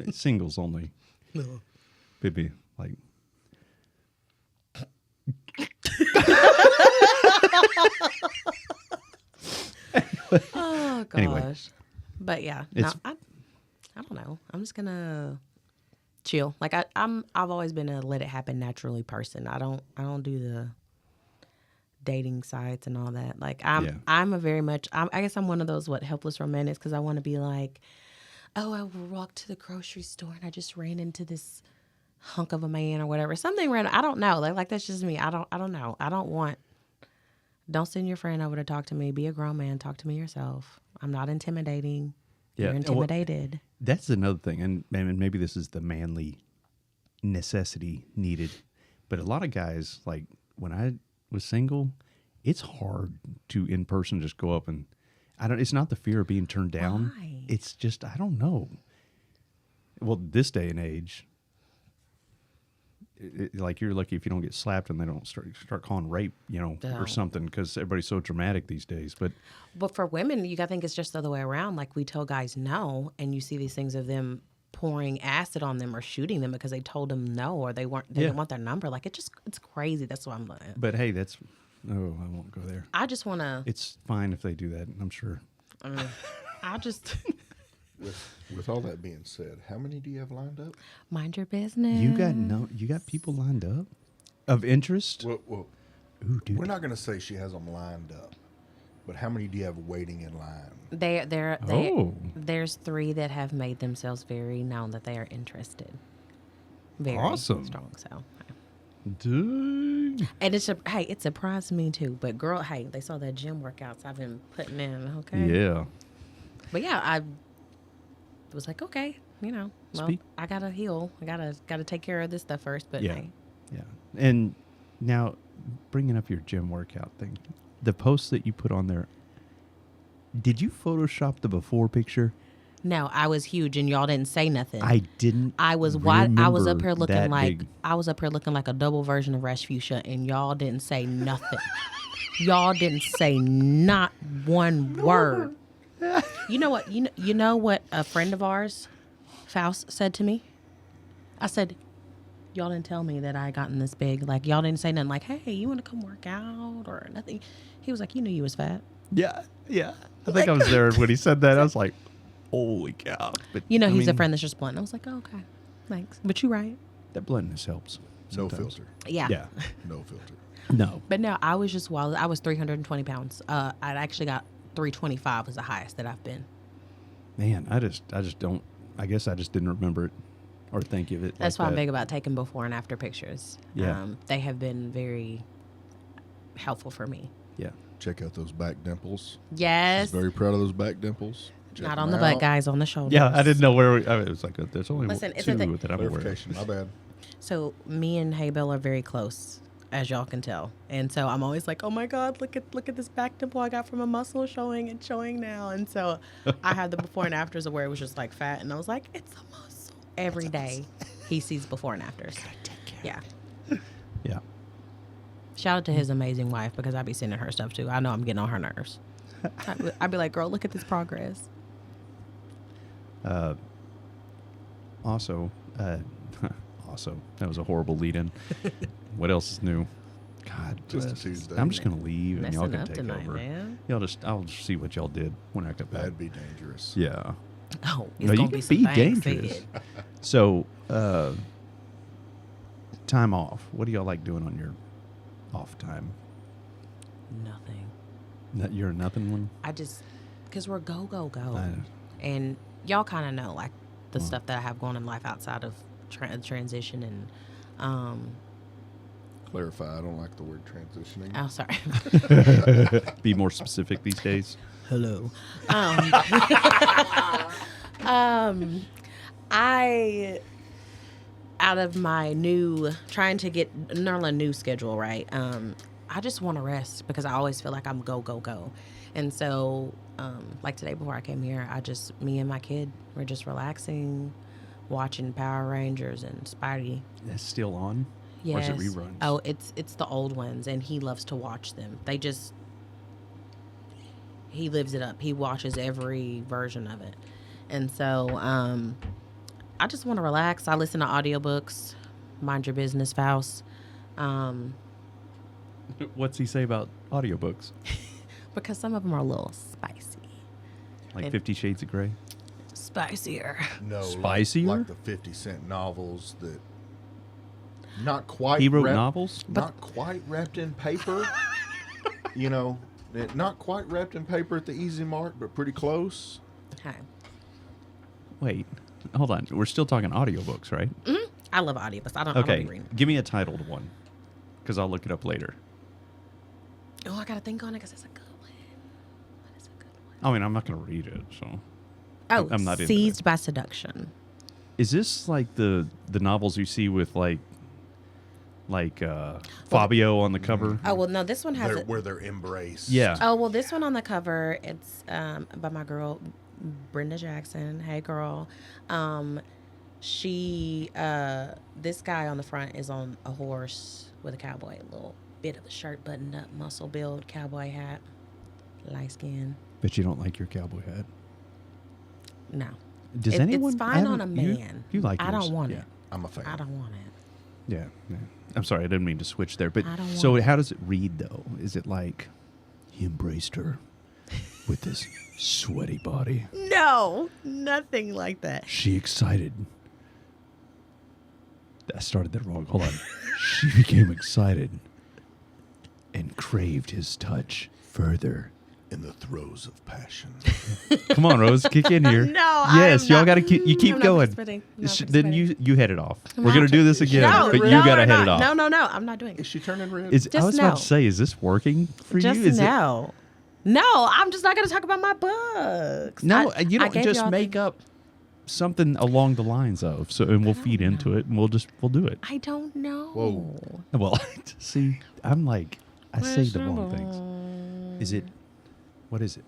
Speaker 1: it's singles only.
Speaker 2: No.
Speaker 1: Maybe like.
Speaker 2: Oh gosh.
Speaker 1: Anyway.
Speaker 2: But yeah, no,
Speaker 1: It's-
Speaker 2: I don't know. I'm just gonna chill. Like I've always been a let it happen naturally person. I don't do the dating sites and all that. Like I'm
Speaker 1: Yeah.
Speaker 2: I'm a very much I guess I'm one of those helpless romantics because I want to be like, oh, I walked to the grocery store and I just ran into this hunk of a man or whatever. Something random. I don't know. Like that's just me. I don't know. Don't send your friend over to talk to me. Be a grown man. Talk to me yourself. I'm not intimidating.
Speaker 1: Yeah.
Speaker 2: You're intimidated.
Speaker 1: That's another thing, and maybe this is the manly necessity needed. But a lot of guys, like when I was single, it's hard to in person just go up and it's not the fear of being turned down.
Speaker 2: Why?
Speaker 1: It's just I don't know. Well, this day and age, like you're lucky if you don't get slapped and they don't start calling rape, or something, because everybody's so dramatic these days. But
Speaker 2: for women, you gotta think it's just the other way around. Like we tell guys no, and you see these things of them pouring acid on them or shooting them because they told them no or they didn't want their number. Like it's crazy. That's what I'm like.
Speaker 1: But hey, I won't go there.
Speaker 2: I just want to.
Speaker 1: It's fine if they do that, I'm sure.
Speaker 2: I just.
Speaker 3: With all that being said, how many do you have lined up?
Speaker 2: Mind your business.
Speaker 1: You got people lined up of interest?
Speaker 3: Well,
Speaker 1: ooh, dude.
Speaker 3: We're not going to say she has them lined up, but how many do you have waiting in line?
Speaker 2: There's 3 that have made themselves very known that they are interested. Very
Speaker 1: awesome.
Speaker 2: Strong. So.
Speaker 1: Dang.
Speaker 2: And it surprised me too. But girl, hey, they saw that gym workouts I've been putting in. Okay.
Speaker 1: Yeah.
Speaker 2: But yeah, I was like, okay, well, I gotta heal. I gotta take care of this stuff first. But
Speaker 1: yeah.
Speaker 2: hey.
Speaker 1: Yeah. And now, bringing up your gym workout thing, the post that you put on there, did you Photoshop the before picture?
Speaker 2: No, I was huge, and y'all didn't say nothing.
Speaker 1: I didn't.
Speaker 2: I was wide. I was up here looking
Speaker 1: big.
Speaker 2: like a double version of Rasputia, and y'all didn't say nothing. Y'all didn't say not one word. You know what? You know what a friend of ours, Faust, said to me? I said, y'all didn't tell me that I had gotten this big. Like, y'all didn't say nothing like, hey, you want to come work out or nothing. He was like, you knew you was fat.
Speaker 1: Yeah. I think I was there when he said that. I was like, holy cow. But
Speaker 2: he's a friend that's just blunt. I was like, oh, okay, thanks. But you're right.
Speaker 1: That bluntness helps.
Speaker 3: No
Speaker 1: sometimes.
Speaker 3: filter.
Speaker 2: Yeah.
Speaker 3: No filter.
Speaker 1: No.
Speaker 2: But no, I was just wild. I was 320 pounds. I actually got 325 was the highest that I've been.
Speaker 1: Man, I just don't. I guess I just didn't remember it or think of it.
Speaker 2: That's why
Speaker 1: I'm
Speaker 2: big about taking before and after pictures.
Speaker 1: Yeah.
Speaker 2: They have been very helpful for me.
Speaker 3: Yeah. Check out those back dimples.
Speaker 2: Yes.
Speaker 3: She's very proud of those back dimples. Check
Speaker 2: Not
Speaker 3: them
Speaker 2: on the
Speaker 3: out.
Speaker 2: butt, guys, on the shoulders.
Speaker 1: Yeah, I didn't know where. It was like there's only
Speaker 2: Listen,
Speaker 1: two
Speaker 2: it's a
Speaker 1: that I'm aware of.
Speaker 3: Clarification. My bad.
Speaker 2: So me and Haybale are very close, as y'all can tell. And so I'm always like, oh my God, look at this back dimple I got from a muscle showing now. And so I had the before and afters of where it was just like fat. And I was like, it's a muscle. Every day he sees before and afters. Yeah.
Speaker 1: Yeah.
Speaker 2: Shout out to his amazing wife because I be sending her stuff too. I know I'm getting on her nerves. I'd be like, girl, look at this progress.
Speaker 1: Also, that was a horrible lead-in. What else is new? God,
Speaker 3: Just a Tuesday.
Speaker 1: I'm just gonna leave and y'all
Speaker 2: Messing
Speaker 1: can
Speaker 2: up
Speaker 1: take
Speaker 2: tonight,
Speaker 1: over.
Speaker 2: man.
Speaker 1: I'll just see what y'all did when I get back.
Speaker 3: That'd be dangerous.
Speaker 1: Yeah.
Speaker 2: Oh, it's
Speaker 1: No,
Speaker 2: gonna
Speaker 1: you
Speaker 2: be
Speaker 1: can
Speaker 2: some
Speaker 1: be
Speaker 2: things
Speaker 1: dangerous.
Speaker 2: said.
Speaker 1: So, time off. What do y'all like doing on your off time?
Speaker 2: Nothing.
Speaker 1: You're a nothing one.
Speaker 2: I just, because we're go.
Speaker 1: I-
Speaker 2: And y'all kind of know, like, the stuff that I have going in life outside of transition and,
Speaker 3: Clarify. I don't like the word transitioning.
Speaker 2: oh, sorry.
Speaker 1: Be more specific these days.
Speaker 2: Hello. I, out of my trying to get, not a new schedule, right? I just want to rest because I always feel like I'm go. And so, like today before I came here, me and my kid were just relaxing, watching Power Rangers and Spidey.
Speaker 1: That's still on.
Speaker 2: Yes.
Speaker 1: Or is it reruns?
Speaker 2: Oh, it's the old ones, and he loves to watch them. He lives it up. He watches every version of it. And so I just want to relax. I listen to audiobooks. Mind your business, Faust.
Speaker 1: What's he say about audiobooks?
Speaker 2: Because some of them are a little spicy.
Speaker 1: Like 50 Shades of Grey?
Speaker 2: Spicier.
Speaker 3: No.
Speaker 1: Spicier?
Speaker 3: Like the 50-cent novels that not quite.
Speaker 1: He wrote novels?
Speaker 3: Not quite wrapped in paper. Not quite wrapped in paper at the easy mark, but pretty close.
Speaker 2: Okay.
Speaker 1: Wait, hold on. We're still talking audiobooks, right?
Speaker 2: I love audiobooks. I don't
Speaker 1: Okay,
Speaker 2: read.
Speaker 1: give me a titled one, because I'll look it up later.
Speaker 2: Oh, I got to think on it because it's a good one. What is a good one?
Speaker 1: I mean, I'm not going to read it, so.
Speaker 2: Oh,
Speaker 1: I'm not into
Speaker 2: Seized by Seduction.
Speaker 1: Is this like the novels you see with like Fabio on the cover?
Speaker 2: Oh, well, no, this one has
Speaker 3: Where they're embraced.
Speaker 1: Yeah.
Speaker 2: Oh, well, this one on the cover, it's by my girl, Brenda Jackson. Hey, girl. This guy on the front is on a horse with a cowboy, a little bit of a shirt buttoned up, muscle build, cowboy hat, light skin.
Speaker 1: Bet you don't like your cowboy hat.
Speaker 2: No.
Speaker 1: Does anyone?
Speaker 2: It's fine on a
Speaker 1: Adam,
Speaker 2: man.
Speaker 1: You like
Speaker 2: I
Speaker 1: yours?
Speaker 2: don't want
Speaker 1: Yeah.
Speaker 2: it.
Speaker 3: I'm a fan.
Speaker 2: I don't want it.
Speaker 1: Yeah, yeah. I'm sorry, I didn't mean to switch there. But
Speaker 2: I don't
Speaker 1: so,
Speaker 2: want it.
Speaker 1: how does it read though? Is it like he embraced her with this sweaty body?
Speaker 2: No, nothing like that.
Speaker 1: She excited. I started that wrong. Hold on. She became excited and craved his touch further.
Speaker 3: In the throes of passion.
Speaker 1: Come on, Rose, kick in here.
Speaker 2: No,
Speaker 1: yes,
Speaker 2: I'm
Speaker 1: y'all
Speaker 2: not-
Speaker 1: got to keep. You keep
Speaker 2: I'm not
Speaker 1: going.
Speaker 2: participating. I'm not
Speaker 1: Then
Speaker 2: participating.
Speaker 1: you head it off.
Speaker 2: I'm
Speaker 1: We're
Speaker 2: not
Speaker 1: gonna do this again,
Speaker 2: No,
Speaker 1: but you
Speaker 2: no,
Speaker 1: gotta
Speaker 2: we're
Speaker 1: head it
Speaker 2: not.
Speaker 1: off.
Speaker 2: No, I'm not doing it.
Speaker 3: Is she turning red?
Speaker 1: I
Speaker 2: Just
Speaker 1: was about
Speaker 2: no.
Speaker 1: to say, is this working for
Speaker 2: Just
Speaker 1: you? Is it-
Speaker 2: no. No, I'm just not going to talk about my books.
Speaker 1: No,
Speaker 2: I
Speaker 1: you don't
Speaker 2: gave
Speaker 1: just
Speaker 2: y'all
Speaker 1: make
Speaker 2: the-
Speaker 1: up something along the lines of. So, and we'll feed into it, and we'll do it.
Speaker 2: I don't know.
Speaker 3: Whoa.
Speaker 1: Well, see, I'm like, I say the wrong things. Is it? What is it?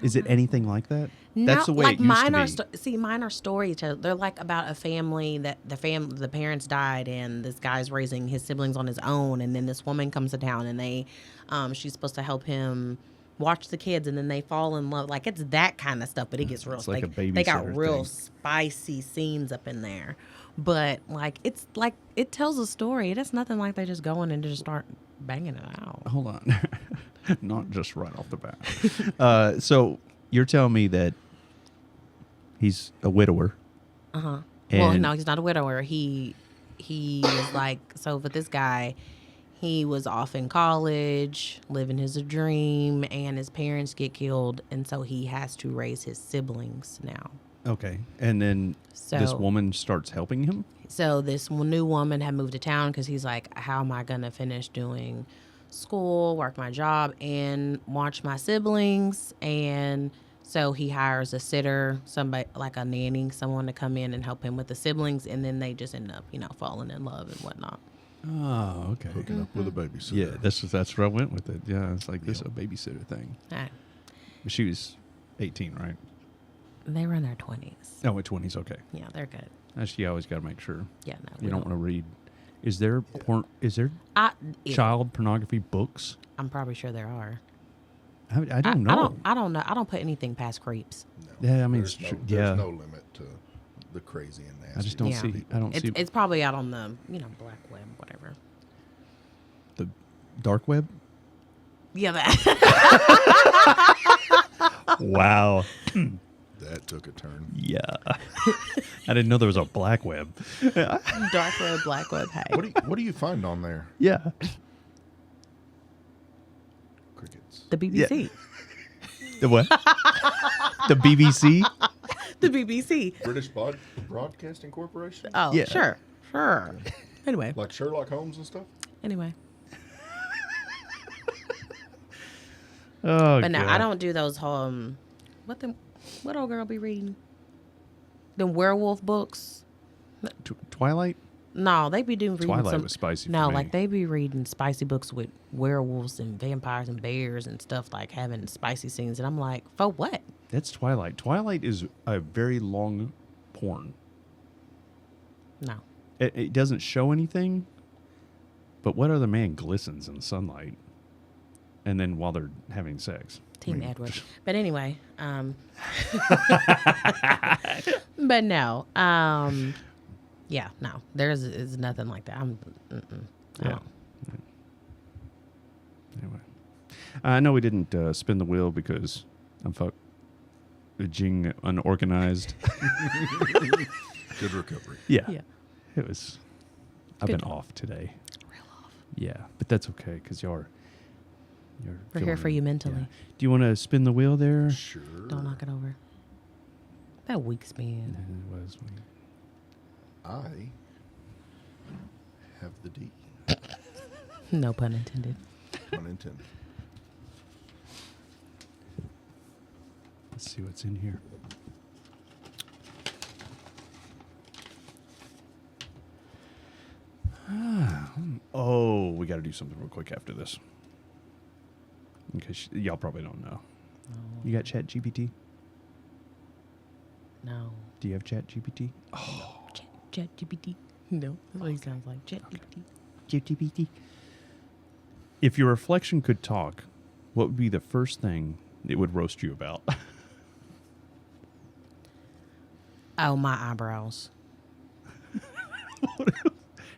Speaker 1: Is it anything like that?
Speaker 2: No,
Speaker 1: That's the way
Speaker 2: like
Speaker 1: it used
Speaker 2: mine
Speaker 1: to
Speaker 2: are
Speaker 1: be.
Speaker 2: mine are stories. They're like about a family that the parents died, and this guy's raising his siblings on his own, and then this woman comes to town, and she's supposed to help him watch the kids, and then they fall in love. Like, it's that kind of stuff, but it gets real.
Speaker 1: It's like a
Speaker 2: they got
Speaker 1: babysitter
Speaker 2: real
Speaker 1: thing.
Speaker 2: spicy scenes up in there, but like it's like it tells a story. It is nothing like they just go in and just start banging it out.
Speaker 1: Hold on. Not just right off the bat. So you're telling me that he's a widower.
Speaker 2: Well,
Speaker 1: And-
Speaker 2: no, he's not a widower. He is like, so for this guy, he was off in college, living his dream, and his parents get killed, and so he has to raise his siblings now.
Speaker 1: Okay. And then this
Speaker 2: So-
Speaker 1: woman starts helping him?
Speaker 2: So this new woman had moved to town because he's like, how am I gonna finish doing school, work my job, and watch my siblings? And so he hires a sitter, somebody like a nanny, someone to come in and help him with the siblings, and then they just end up, falling in love and whatnot.
Speaker 1: Oh, okay.
Speaker 3: Hooking up with a babysitter.
Speaker 1: Yeah, that's where I went with it. Yeah, it's like this a babysitter thing.
Speaker 2: Ah,
Speaker 1: But she was 18, right?
Speaker 2: they were in their 20s.
Speaker 1: Oh, at 20s, okay.
Speaker 2: Yeah, they're good.
Speaker 1: You always got to make sure.
Speaker 2: Yeah, no,
Speaker 1: You don't want to read. Is there porn? Is there
Speaker 2: Yeah,
Speaker 1: child pornography books?
Speaker 2: I'm probably sure there are.
Speaker 1: I don't know.
Speaker 2: I don't know. I don't put anything past creeps.
Speaker 3: No,
Speaker 1: Yeah, I mean,
Speaker 3: there's
Speaker 1: it's true.
Speaker 3: there's
Speaker 1: Yeah.
Speaker 3: no limit to the crazy and nasty.
Speaker 1: I just don't
Speaker 2: Yeah.
Speaker 1: see. I don't see
Speaker 2: It's probably out on the black web, whatever.
Speaker 1: the dark web.
Speaker 2: Yeah, that.
Speaker 1: Wow.
Speaker 3: That took a turn.
Speaker 1: Yeah. I didn't know there was a black web.
Speaker 2: Dark web, black web. Hey.
Speaker 3: What do you find on there?
Speaker 1: Yeah.
Speaker 3: Crickets.
Speaker 2: The BBC.
Speaker 1: The what? The BBC?
Speaker 2: The BBC.
Speaker 3: British Broadcasting Corporation?
Speaker 2: Oh,
Speaker 1: Yeah.
Speaker 2: sure. Anyway.
Speaker 3: Like Sherlock Holmes and stuff?
Speaker 2: Anyway.
Speaker 1: Oh,
Speaker 2: But no,
Speaker 1: God.
Speaker 2: I don't do those what old girl be reading? The werewolf books?
Speaker 1: Twilight?
Speaker 2: No, they be reading
Speaker 1: Twilight
Speaker 2: some.
Speaker 1: was spicy
Speaker 2: No,
Speaker 1: for me.
Speaker 2: like they be reading spicy books with werewolves and vampires and bears and stuff, like having spicy scenes, and I'm like, for what?
Speaker 1: That's Twilight. Twilight is a very long porn.
Speaker 2: No.
Speaker 1: It doesn't show anything, but what other man glistens in sunlight? And then while they're having sex.
Speaker 2: Team
Speaker 1: I mean,
Speaker 2: Edward. But anyway, but no, yeah, no, is nothing like that. I
Speaker 1: Yeah.
Speaker 2: don't.
Speaker 1: Anyway, I know we didn't spin the wheel because I'm Jing unorganized.
Speaker 3: Good recovery.
Speaker 1: Yeah.
Speaker 2: Yeah.
Speaker 1: It was. I've
Speaker 2: Good
Speaker 1: been
Speaker 2: job.
Speaker 1: off today. Real off. Yeah, but that's okay because you're
Speaker 2: We're here for you mentally.
Speaker 1: Do you want to spin the wheel there?
Speaker 3: Sure.
Speaker 2: Don't knock it over. That weak spin.
Speaker 1: It was.
Speaker 3: I have the D.
Speaker 2: No pun intended.
Speaker 3: Unintended.
Speaker 1: Let's see what's in here. Oh, we got to do something real quick after this. Because y'all probably don't know.
Speaker 2: No.
Speaker 1: You got Chat GPT?
Speaker 2: No.
Speaker 1: Do you have Chat GPT?
Speaker 2: Chat GPT. No. That's what he sounds like. Chat GPT.
Speaker 1: Chat GPT. If your reflection could talk, what would be the first thing it would roast you about?
Speaker 2: Oh, my eyebrows.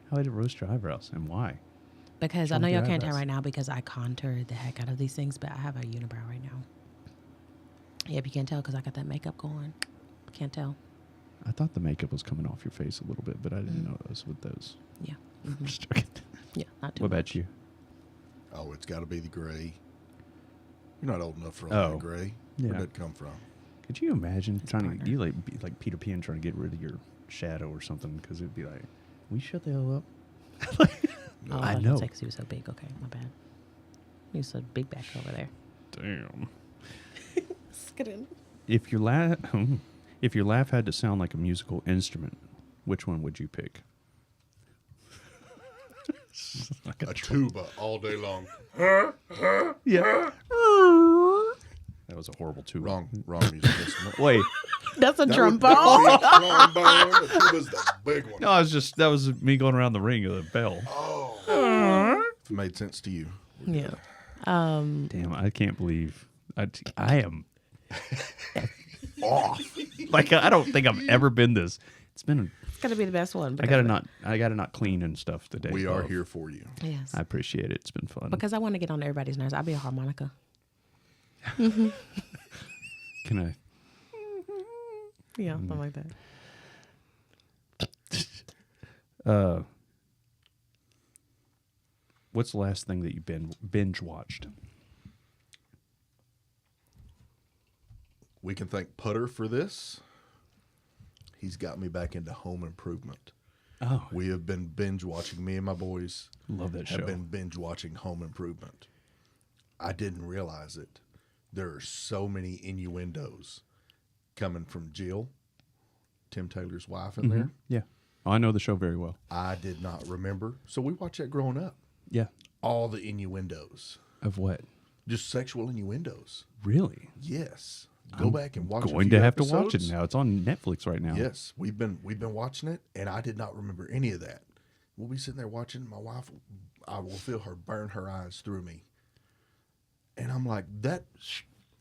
Speaker 1: How would it roast your eyebrows and why?
Speaker 2: Because
Speaker 1: What's
Speaker 2: I know
Speaker 1: wrong with
Speaker 2: y'all
Speaker 1: your
Speaker 2: can't tell
Speaker 1: eyebrows?
Speaker 2: right now because I contour the heck out of these things, but I have a unibrow right now. Yep, you can't tell because I got that makeup going. Can't tell.
Speaker 1: I thought the makeup was coming off your face a little bit, but I didn't know it was with those.
Speaker 2: Yeah. Mhm.
Speaker 1: Just joking.
Speaker 2: Yeah, not too
Speaker 1: What
Speaker 2: much.
Speaker 1: about you?
Speaker 3: Oh, it's got to be the gray. You're not old enough for all
Speaker 1: Oh.
Speaker 3: that gray.
Speaker 1: Yeah.
Speaker 3: Where'd that come from?
Speaker 1: Could you imagine
Speaker 2: His
Speaker 1: trying
Speaker 2: partner.
Speaker 1: to, you like, be like Peter Pan trying to get rid of your shadow or something? Because it'd be like, we shut the hell up.
Speaker 2: Oh,
Speaker 1: I
Speaker 2: was
Speaker 1: know.
Speaker 2: gonna say 'cause he was so big. Okay, my bad. He was so big back over there.
Speaker 1: Damn.
Speaker 2: Skidding.
Speaker 1: If your laugh had to sound like a musical instrument, which one would you pick? Like
Speaker 3: A tuba all day long.
Speaker 1: Yeah. That was a horrible tuba.
Speaker 3: Wrong music instrument.
Speaker 1: Wait.
Speaker 2: That's a
Speaker 3: That
Speaker 2: trombone.
Speaker 3: would be a trombone. The tuba's the big one.
Speaker 1: No, that was me going around the ring of the bell.
Speaker 3: Oh. If it made sense to you.
Speaker 2: Yeah.
Speaker 1: Damn, I can't believe I am off. Like I don't think I've ever been this. It's been.
Speaker 2: It's gonna be the best one.
Speaker 1: I gotta not clean and stuff today.
Speaker 3: We are
Speaker 1: love.
Speaker 3: here for you.
Speaker 2: Yes.
Speaker 1: I appreciate it. It's been fun.
Speaker 2: Because I want to get on everybody's nerves. I'll be a harmonica.
Speaker 1: Can I?
Speaker 2: Yeah, something like that.
Speaker 1: What's the last thing that you binge watched?
Speaker 3: We can thank Putter for this. He's got me back into Home Improvement.
Speaker 1: Oh,
Speaker 3: We have been binge watching. Me and my boys
Speaker 1: love that show.
Speaker 3: have been binge watching Home Improvement. I didn't realize it. There are so many innuendos coming from Jill, Tim Taylor's wife, in there.
Speaker 1: Yeah. Oh, I know the show very well.
Speaker 3: I did not remember. So we watched that growing up.
Speaker 1: Yeah.
Speaker 3: All the innuendos.
Speaker 1: Of what?
Speaker 3: Just sexual innuendos.
Speaker 1: Really?
Speaker 3: Yes. Go back and watch a
Speaker 1: Going
Speaker 3: few
Speaker 1: to have to watch it
Speaker 3: episodes.
Speaker 1: now. It's on Netflix right now.
Speaker 3: Yes, we've been watching it, and I did not remember any of that. We'll be sitting there watching. My wife, I will feel her burn her eyes through me, and I'm like, that.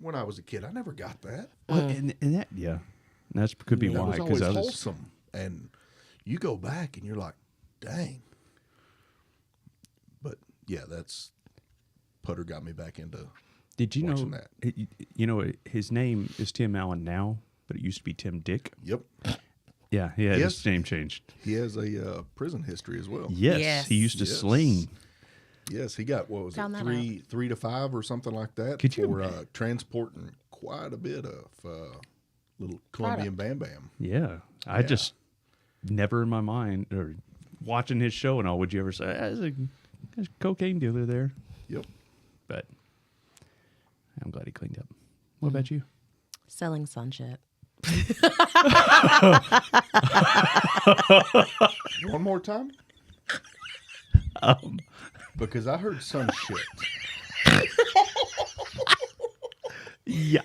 Speaker 3: When I was a kid, I never got that.
Speaker 1: Well, and that, yeah. That could be
Speaker 3: That
Speaker 1: why.
Speaker 3: was
Speaker 1: Because
Speaker 3: always
Speaker 1: I was.
Speaker 3: wholesome, and you go back and you're like, dang. But yeah, that's Putter got me back into.
Speaker 1: Did you know
Speaker 3: watching that.
Speaker 1: You know, his name is Tim Allen now, but it used to be Tim Dick.
Speaker 3: Yep,
Speaker 1: Yeah, he had
Speaker 3: Yes.
Speaker 1: his name changed.
Speaker 3: he has a prison history as well.
Speaker 1: Yes,
Speaker 2: Yes.
Speaker 1: he used to
Speaker 3: Yes.
Speaker 1: sling.
Speaker 3: Yes, he got what was
Speaker 2: Found
Speaker 3: it,
Speaker 2: that
Speaker 3: 3 to 5 or something like that.
Speaker 1: Could you
Speaker 3: for
Speaker 1: imagine?
Speaker 3: transporting quite a bit of little Colombian Bam Bam.
Speaker 1: Yeah, I just never in my mind or watching his show and all would you ever say there's a cocaine dealer there.
Speaker 3: Yep.
Speaker 1: But I'm glad he cleaned up. What about you?
Speaker 2: Selling sunshine.
Speaker 3: One more time, because I heard some shit.
Speaker 1: Yeah,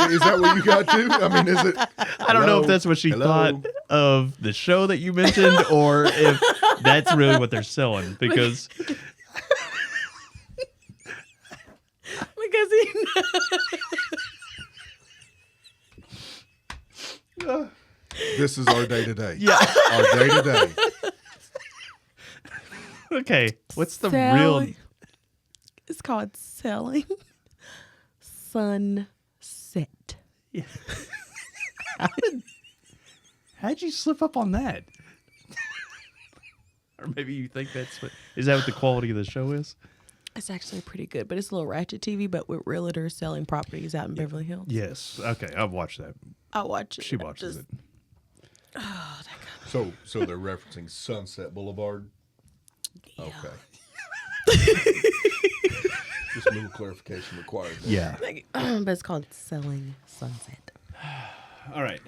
Speaker 3: Is that what you got to? I mean, is it?
Speaker 1: I don't know if that's what she thought of the show that you mentioned or if that's really what they're selling because
Speaker 2: Because he
Speaker 3: This is our day to day.
Speaker 1: Yeah.
Speaker 3: Our day to day.
Speaker 1: okay, what's the
Speaker 2: Selling.
Speaker 1: real?
Speaker 2: It's called selling sunset.
Speaker 1: How'd you slip up on that? Or maybe you think that's what is that what the quality of the show is?
Speaker 2: It's actually pretty good, but it's a little ratchet TV, but with realtors selling properties out in Beverly Hills.
Speaker 1: Yes. Okay, I've watched that.
Speaker 2: I watch it.
Speaker 1: She watches it.
Speaker 2: Oh, that
Speaker 3: So they're referencing Sunset Boulevard.
Speaker 2: Yeah.
Speaker 3: Okay. Just a little clarification required. There.
Speaker 1: Yeah.
Speaker 2: But it's called Selling Sunset.
Speaker 1: All right.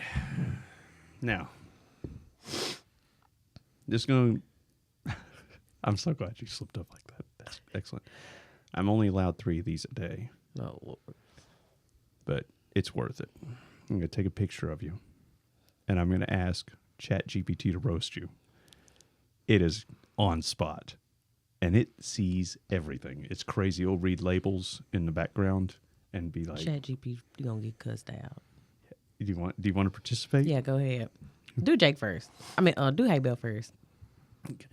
Speaker 1: Now, just going. I'm so glad you slipped up like that. That's excellent. I'm only allowed 3 of these a day,
Speaker 2: No.
Speaker 1: but it's worth it. I'm going to take a picture of you, and I'm going to ask Chat GPT to roast you. It is on spot, and it sees everything. It's crazy. It'll read labels in the background and be like,
Speaker 2: Chat GPT, you gonna get cussed out.
Speaker 1: Do you want to participate?
Speaker 2: Yeah, go ahead. Do Jake first. I mean, do Haybale first.
Speaker 1: Okay.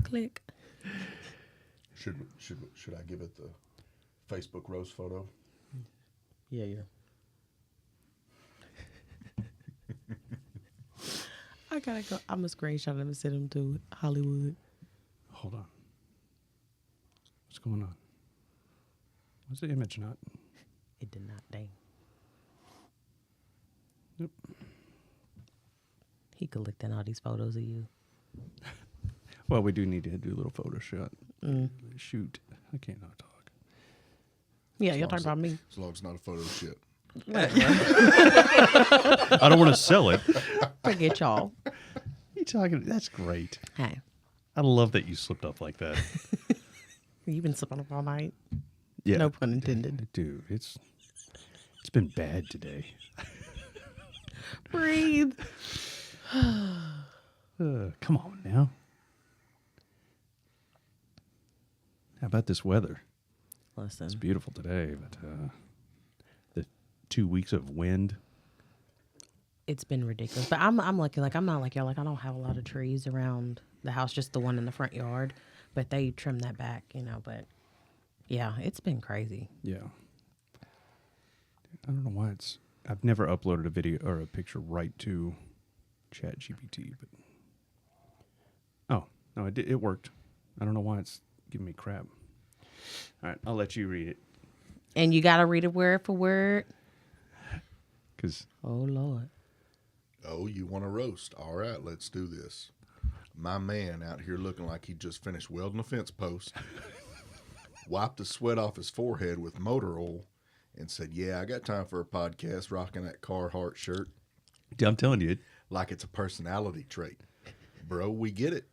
Speaker 2: Click.
Speaker 3: Should I give it the Facebook roast photo?
Speaker 2: Yeah. I gotta go. I'm a screenshot him and send him to Hollywood.
Speaker 1: Hold on. What's going on? What's the image not?
Speaker 2: It did not. Dang.
Speaker 1: Yep.
Speaker 2: He collecting all these photos of you.
Speaker 1: Well, we do need to do a little photo shot.
Speaker 2: Mm.
Speaker 1: Shoot. I can't not talk.
Speaker 2: Yeah, you're talking about me.
Speaker 3: As long as it's not a photo shit.
Speaker 1: I don't want to sell it.
Speaker 2: Forget y'all.
Speaker 1: You talking? That's great.
Speaker 2: Hey,
Speaker 1: I love that you slipped up like that.
Speaker 2: you've been slipping up all night.
Speaker 1: Yeah.
Speaker 2: No pun intended.
Speaker 1: Dude, it's been bad today.
Speaker 2: Breathe.
Speaker 1: Come on now. How about this weather?
Speaker 2: Listen.
Speaker 1: It's beautiful today, but the 2 weeks of wind.
Speaker 2: It's been ridiculous. But I'm lucky. Like, I'm not like y'all. Like, I don't have a lot of trees around the house, just the one in the front yard. But they trim that back, But yeah, it's been crazy.
Speaker 1: Yeah. I don't know why I've never uploaded a video or a picture right to Chat GPT, but oh no, it worked. I don't know why it's giving me crap. All right, I'll let you read it.
Speaker 2: And you got to read it word for word.
Speaker 1: Because
Speaker 2: Oh, Lord.
Speaker 3: Oh, you want to roast? All right, let's do this. My man out here looking like he just finished welding a fence post, wiped the sweat off his forehead with motor oil, and said, "Yeah, I got time for a podcast," rocking that Carhartt shirt
Speaker 1: I'm telling you,
Speaker 3: like it's a personality trait. Bro, we get it.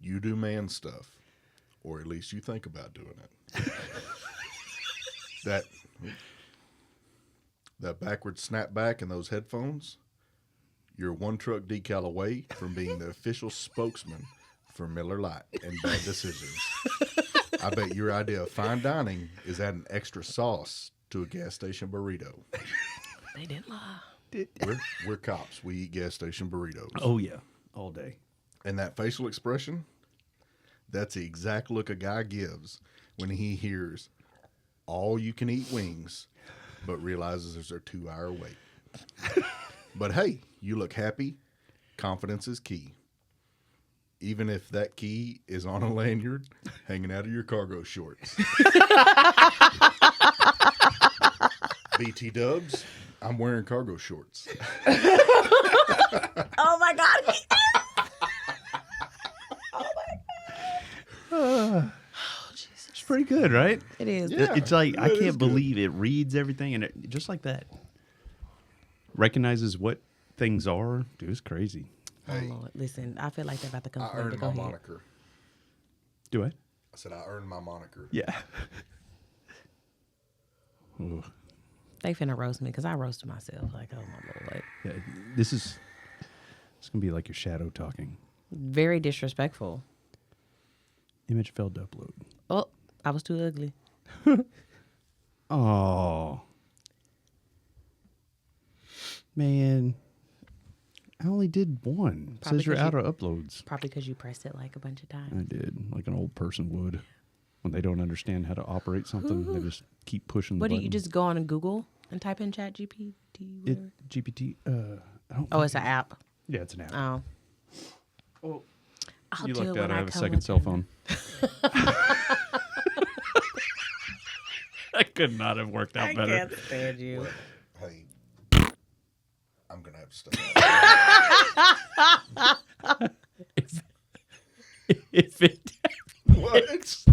Speaker 3: You do man stuff, or at least you think about doing it. that backward snapback and those headphones, you're one truck decal away from being the official spokesman for Miller Lite and Bad Decisions. I bet your idea of fine dining is adding extra sauce to a gas station burrito.
Speaker 2: They didn't lie.
Speaker 3: We're cops. We eat gas station burritos.
Speaker 1: oh yeah, all day.
Speaker 3: And that facial expression, that's the exact look a guy gives when he hears all you can eat wings, but realizes there's a 2-hour wait. But hey, you look happy. Confidence is key. Even if that key is on a lanyard hanging out of your cargo shorts. BT Dubs, I'm wearing cargo shorts.
Speaker 2: Oh, my God.
Speaker 1: It's pretty good, right?
Speaker 2: It is.
Speaker 3: Yeah.
Speaker 1: It's like I
Speaker 3: That is
Speaker 1: can't
Speaker 3: good.
Speaker 1: believe it reads everything and it, just like that recognizes what things are. Dude, it's crazy.
Speaker 3: Hey,
Speaker 2: Oh, Lord. Listen, I feel like they're about to come
Speaker 3: I
Speaker 2: for me,
Speaker 3: earned
Speaker 2: but
Speaker 3: my
Speaker 2: go ahead.
Speaker 3: moniker.
Speaker 1: Do I?
Speaker 3: I said I earned my moniker.
Speaker 1: Yeah. Ooh.
Speaker 2: They finna roast me because I roasted myself. Like, oh, my Lord.
Speaker 1: Yeah, it's gonna be like your shadow talking.
Speaker 2: Very disrespectful.
Speaker 1: Image failed to upload.
Speaker 2: Oh, I was too ugly.
Speaker 1: Oh man, I only did one. It
Speaker 2: Probably
Speaker 1: says you're
Speaker 2: 'cause
Speaker 1: out
Speaker 2: you-
Speaker 1: of uploads.
Speaker 2: Probably because you pressed it like a bunch of times.
Speaker 1: I did, like an old person would. When they don't understand how to operate something, they just keep pushing the
Speaker 2: What do
Speaker 1: button.
Speaker 2: you just go on and Google and type in Chat GPT? whatever?
Speaker 1: GPT. I don't
Speaker 2: Oh,
Speaker 1: think
Speaker 2: it's an app.
Speaker 1: Yeah, it's an app.
Speaker 2: Oh.
Speaker 1: Oh,
Speaker 2: I'll
Speaker 1: you
Speaker 2: do
Speaker 1: lucked
Speaker 2: it
Speaker 1: out.
Speaker 2: when
Speaker 1: I have a
Speaker 2: come
Speaker 1: second
Speaker 2: with
Speaker 1: cell
Speaker 2: dinner.
Speaker 1: phone. That could not have worked out
Speaker 2: I
Speaker 1: better.
Speaker 2: can't stand you.
Speaker 3: Well, hey, I'm gonna have to step out.
Speaker 1: If it
Speaker 3: What?
Speaker 1: makes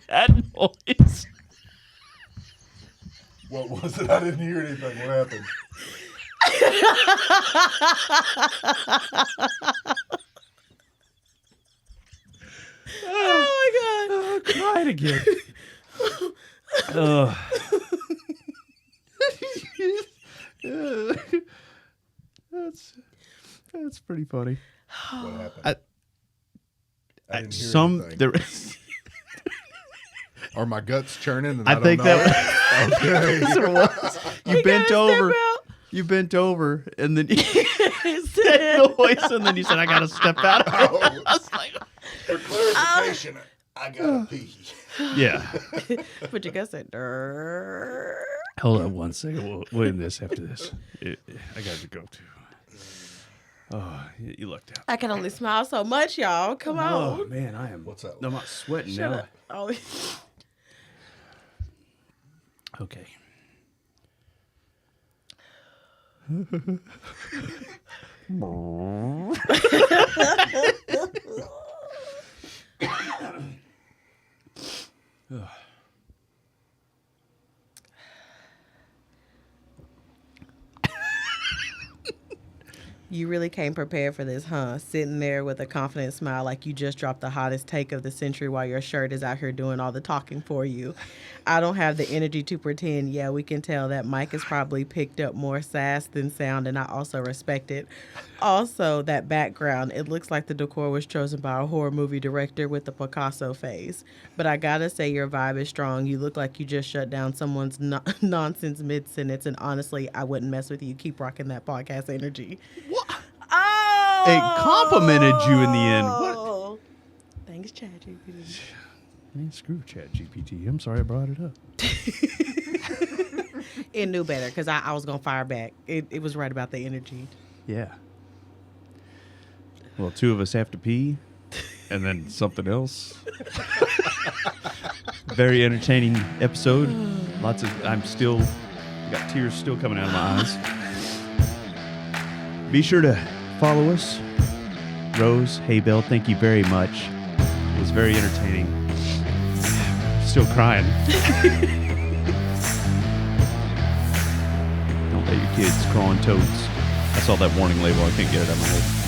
Speaker 1: that noise.
Speaker 3: What was it? I didn't hear anything. What happened?
Speaker 2: Oh my god.
Speaker 1: Cried again. Oh. That's pretty funny.
Speaker 3: What happened?
Speaker 1: I
Speaker 3: didn't hear
Speaker 1: some
Speaker 3: anything.
Speaker 1: there.
Speaker 3: Are my guts churning? And
Speaker 1: I
Speaker 3: I don't
Speaker 1: think
Speaker 3: know?
Speaker 1: that
Speaker 3: Okay.
Speaker 1: that's what it was. You bent
Speaker 2: gotta step
Speaker 1: over.
Speaker 2: out.
Speaker 1: You bent over, and then you
Speaker 2: Said-
Speaker 1: that noise, and then you said, "I gotta step out." I was like,
Speaker 3: For clarification, I gotta pee.
Speaker 1: "Yeah."
Speaker 2: But you guys said, "Durr."
Speaker 1: Hold on one second. We'll end this after this. I got to go too. Oh, you lucked out.
Speaker 2: I can only smile so much, y'all. Come
Speaker 1: Oh
Speaker 2: on.
Speaker 1: man, I am.
Speaker 3: What's that?
Speaker 1: I'm not sweating
Speaker 2: Shut
Speaker 1: now.
Speaker 2: up. Oh.
Speaker 1: Okay.
Speaker 2: You really came prepared for this, huh? Sitting there with a confident smile like you just dropped the hottest take of the century while your shirt is out here doing all the talking for you. I don't have the energy to pretend. Yeah, we can tell that Mike has probably picked up more sass than sound, and I also respect it. Also, that background, it looks like the decor was chosen by a horror movie director with the Picasso face. But I gotta say, your vibe is strong. You look like you just shut down someone's nonsense mid-sentence, and honestly, I wouldn't mess with you. Keep rocking that podcast energy.
Speaker 1: What?
Speaker 2: Oh!
Speaker 1: It complimented you in the end. What?
Speaker 2: Thanks, Chat GPT.
Speaker 1: Man, screw Chat GPT. I'm sorry I brought it up.
Speaker 2: It knew better because I was going to fire back. It was right about the energy.
Speaker 1: Yeah. Well, two of us have to pee, and then something else. Very entertaining episode. Lots of. Got tears still coming out of my eyes. Be sure to follow us. Rose, Haybale, thank you very much. It was very entertaining. Still crying. Don't let your kids crawl on toads. I saw that warning label. I can't get it out of my head.